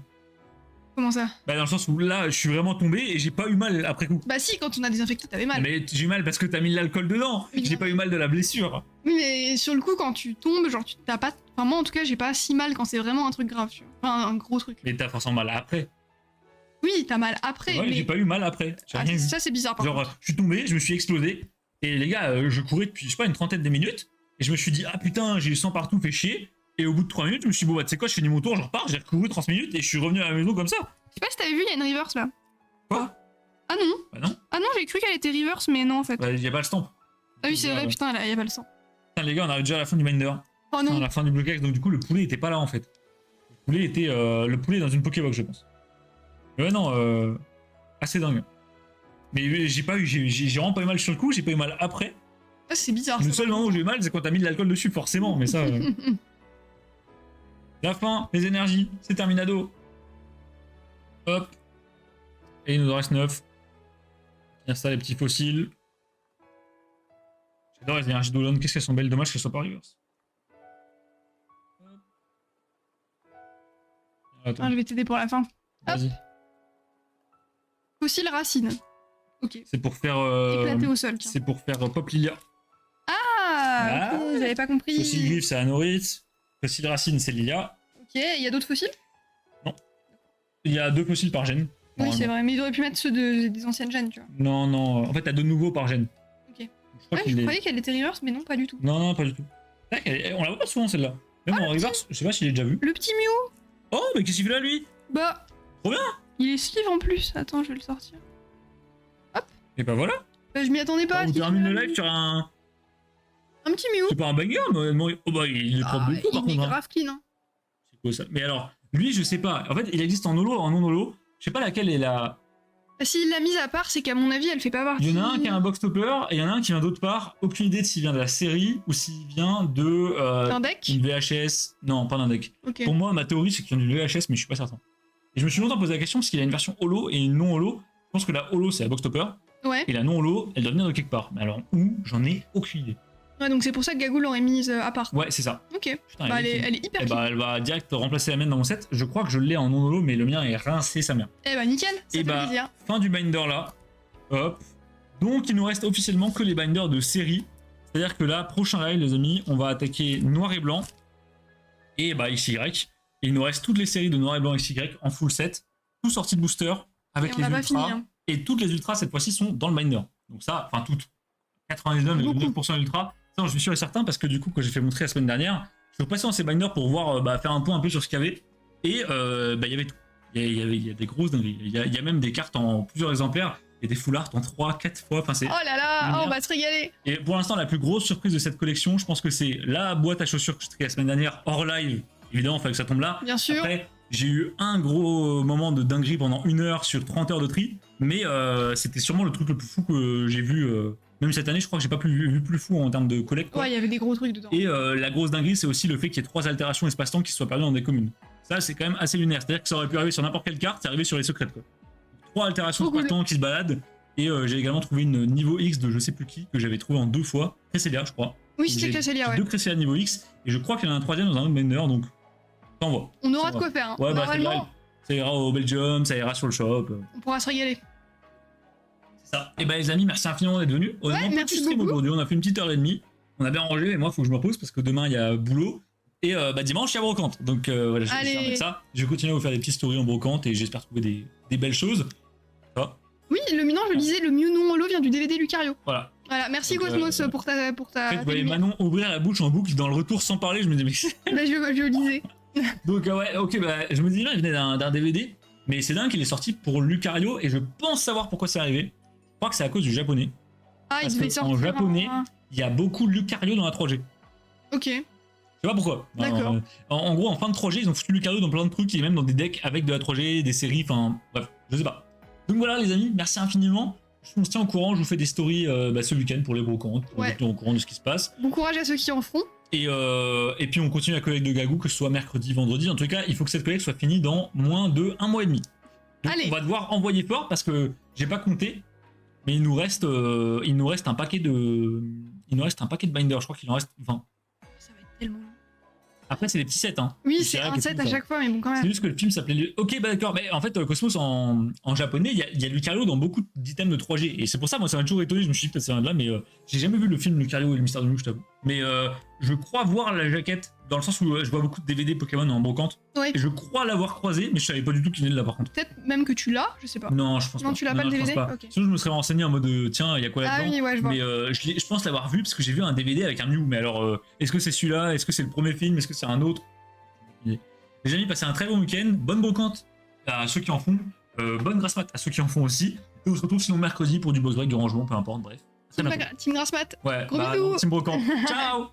Comment ça? Bah, dans le sens où là, je suis vraiment tombé et j'ai pas eu mal après coup. Bah si, quand on a désinfecté, t'avais mal. Mais j'ai eu mal parce que t'as mis de l'alcool dedans. Oui. J'ai pas eu mal de la blessure. Oui, mais sur le coup, quand tu tombes, genre, t'as pas... Enfin, moi, en tout cas, j'ai pas si mal quand c'est vraiment un truc grave, tu vois. Enfin, un gros truc. Mais t'as forcément mal après. Oui, t'as mal après, Ouais, mais... j'ai pas eu mal après. J'ai rien eu. ça, c'est bizarre, par Genre, contre. je suis tombé, je me suis explosé. Et les gars, je courais depuis, je sais pas, une trentaine de minutes. Et je me suis dit, ah putain, j'ai le sang partout, fait chier. Et au bout de 3 minutes, je me suis dit, bon, bah, tu sais quoi, je finis mon tour, je repars, j'ai recouru 30 minutes et je suis revenu à la maison comme ça. Je sais pas si t'avais vu, il y a une reverse, là. Quoi? Ah non. Bah non, Ah non, j'ai cru qu'elle était reverse, mais non, en fait. bah, y a pas le stamp. Ah oui, c'est vrai, putain, là, y a pas le sang. Putain, les gars, on arrive déjà à la fin du Minder. Oh À non. la fin du blocage, donc du coup, le poulet était pas là en fait. Le poulet est dans une Pokébox, je pense. Mais ouais, non, assez dingue. Mais j'ai pas eu, j'ai vraiment pas eu mal sur le coup, j'ai pas eu mal après. Ah, c'est bizarre. Le ça. seul moment où j'ai eu mal, c'est quand t'as mis de l'alcool dessus, forcément, mais ça. La fin, les énergies, c'est terminado. Hop. Et il nous en reste 9. Bien ça, les petits fossiles. J'adore les énergies d'Olon, qu'est-ce qu'elles sont belles, dommage qu'elles soient pas reverse. Attends, Ah, je vais t'aider pour la fin. vas-y. Fossile racine. Ok. C'est pour faire. Éclaté au sol, tiens. C'est pour faire Pop Lilia. Ah, ok, j'avais pas compris. Fossile Griffe, c'est Anorith. Fossile Racine, c'est Lilia. Ok, il y a d'autres fossiles? Il y a 2 fossiles par gène. Oui, c'est normalement. vrai, mais ils auraient pu mettre ceux des anciennes gènes, tu vois. Non, non. En fait, t'as 2 nouveaux par gène. Ok. Je crois Ouais, qu'il je est- croyais qu'elle était reverse, mais non, pas du tout. Non, non, pas du tout. C'est vrai on la voit pas souvent celle-là. Même en reverse, je sais pas s'il est déjà vu. Le petit Mew. Oh, mais qu'est-ce qu'il fait là lui? Bah. Trop bien. Il est sleeve en plus. Attends, je vais le sortir. Et bah voilà. Bah, je m'y attendais pas. On termine le live sur un. Un petit Mew. C'est pas un banger, mais honnêtement, oh bah il est propre de tout par il est contre. Hein. grave clean, hein. C'est quoi ça? Mais alors, lui, je sais pas. En fait, il existe en holo, en non holo. Je sais pas laquelle est la. S'il l'a mise à part, c'est qu'à mon avis, elle fait pas partie. Il y en a un qui a un box topper et il y en a un qui vient d'autre part. Aucune idée de s'il vient de la série ou s'il vient de. Un deck. Une VHS. Non, pas d'un deck. Ok. Pour moi, ma théorie, c'est qu'il vient d'une VHS, mais je suis pas certain. Et je me suis longtemps posé la question parce qu'il y a une version holo et une non holo. Je pense que la holo, c'est la box topper. Ouais. Et la non holo, elle doit venir de quelque part. Mais alors, où? J'en ai aucune idée. Ouais, donc c'est pour ça que Gagou l'aurait mise à part. Ouais, c'est ça. Ok. Putain, Bah, elle clean. est hyper Eh clean. bah, elle va direct remplacer la mienne dans mon set. Je crois que je l'ai en non holo, mais le mien est rincé sa mère. Eh bah, nickel. Ça Et fait bah, plaisir. fin du binder là. Hop. Donc, il nous reste officiellement que les binders de série. C'est-à-dire que là, prochain live, les amis, on va attaquer noir et blanc. Et bah, XY. Et il nous reste toutes les séries de noir et blanc XY en full set. Tout sorti de booster. Avec Et on les n'a pas ultras. fini, hein. Et toutes les ultras, cette fois-ci, sont dans le binder. Donc ça, enfin toutes. 99,9% ultra. Ça, je suis sûr et certain parce que du coup, quand j'ai fait montrer la semaine dernière, je suis passé dans ces binders pour voir, faire un point un peu sur ce qu'il y avait. Et il y avait tout. Il y a des grosses dingueries. Il y a même des cartes en plusieurs exemplaires. Il y a des full art en 3-4 fois. Enfin, c'est... Oh là là, Bien. on va se régaler. Et pour l'instant, la plus grosse surprise de cette collection, je pense que c'est la boîte à chaussures que j'ai triée la semaine dernière, hors live. Évidemment, il fallait que ça tombe là. Bien sûr. Après, j'ai eu un gros moment de dinguerie pendant 1 heure sur 30 heures de tri. Mais c'était sûrement le truc le plus fou que j'ai vu. Même cette année, je crois que j'ai pas vu plus fou en termes de collecte. quoi. Ouais, il y avait des gros trucs dedans. Et la grosse dinguerie, c'est aussi le fait qu'il y ait 3 altérations espace-temps qui se soient perdues dans des communes. Ça, c'est quand même assez lunaire. C'est-à-dire que ça aurait pu arriver sur n'importe quelle carte, c'est arrivé sur les secrètes. Quoi. 3 altérations Trop cool. espace-temps qui se baladent. Et j'ai également trouvé une niveau X de je sais plus qui, que j'avais trouvé en 2 fois. Cresselia, je crois. Oui, c'était Cresselia, ouais. 2 Cresselia niveau X, et je crois qu'il y en a un troisième dans un autre Bender, donc t'envoies. On aura de quoi faire. Hein. Ouais, bah Normalement, ça ira au Belgium, ça ira sur le shop. on pourra se régaler. C'est ça. Et bah les amis, merci infiniment d'être venus. Honnêtement, merci stream beaucoup. aujourd'hui, on a fait une petite heure et demie. On a bien rangé, mais moi, il faut que je me repose parce que demain, il y a boulot. Et bah, dimanche, il y a brocante. Donc voilà, je vais faire avec ça. Je vais continuer à vous faire des petites stories en brocante et j'espère trouver des belles choses. Ça va. Oui, non, je disais, le Mew non holo vient du DVD Lucario. Voilà. Voilà, merci Donc, Cosmos pour ta. En fait, vous voyez Manon ouvrir la bouche en boucle dans le retour sans parler. Je me disais, mais. Bah, je le disais. Donc ouais, ok, bah je me dis là, il venait d'un DVD. Mais c'est dingue qu'il est sorti pour Lucario et je pense savoir pourquoi c'est arrivé. Je crois que c'est à cause du japonais. Ah, il Parce devait que sortir. en japonais, il y a beaucoup de Lucario dans la 3G. Ok. Je sais pas pourquoi. D'accord. En gros, en fin de 3G, ils ont foutu Lucario dans plein de trucs et même dans des decks avec de la 3G, des séries, enfin bref, je sais pas. Donc voilà les amis, merci infiniment. On se tient au courant, je vous fais des stories ce week-end pour les brocantes, pour être au courant de ce qui se passe. Bon courage à ceux qui en font. Et puis on continue la collecte de Gagou, que ce soit mercredi, vendredi. En tout cas, il faut que cette collecte soit finie dans moins de 1 mois et demi. Donc Allez. on va devoir envoyer fort parce que j'ai pas compté, mais il nous reste un paquet de binders. Je crois qu'il en reste 20. Ça va être tellement long. Après c'est des petits sets, hein. Oui, c'est un set à chaque fois, mais bon quand même. C'est juste que le film s'appelait... Ok, bah d'accord, mais en fait, Cosmos, en japonais, il y a Lucario dans beaucoup d'items de 3G. Et c'est pour ça, moi, ça m'a toujours étonné. Je me suis dit, peut-être c'est un de là, mais j'ai jamais vu le film Lucario et le mystère de Mew, je t'avoue. Mais je crois voir la jaquette, dans le sens où je vois beaucoup de DVD Pokémon en brocante. Ouais. Et je crois l'avoir croisé, mais je savais pas du tout qu'il venait de là, par contre. Peut-être même que tu l'as, je sais pas. Non, je pense pas. Non, tu l'as pas le je pense DVD. pas. Ok. Sinon, je me serais renseigné en mode, tiens, il y a quoi là-dedans. Ah oui, ouais, je vois. Mais je pense l'avoir vu, parce que j'ai vu un DVD avec un Mew. Mais alors, est-ce que c'est celui-là? Est-ce que c'est le premier film? Est-ce que c'est un autre? Les amis, passez un très bon week-end, bonne brocante à ceux qui en font, bonne grasse mat à ceux qui en font aussi, et on se retrouve sinon mercredi pour du boss break, du rangement, peu importe, bref. Team Grassmat. Ouais, Gros bisous. team brocante. Ciao.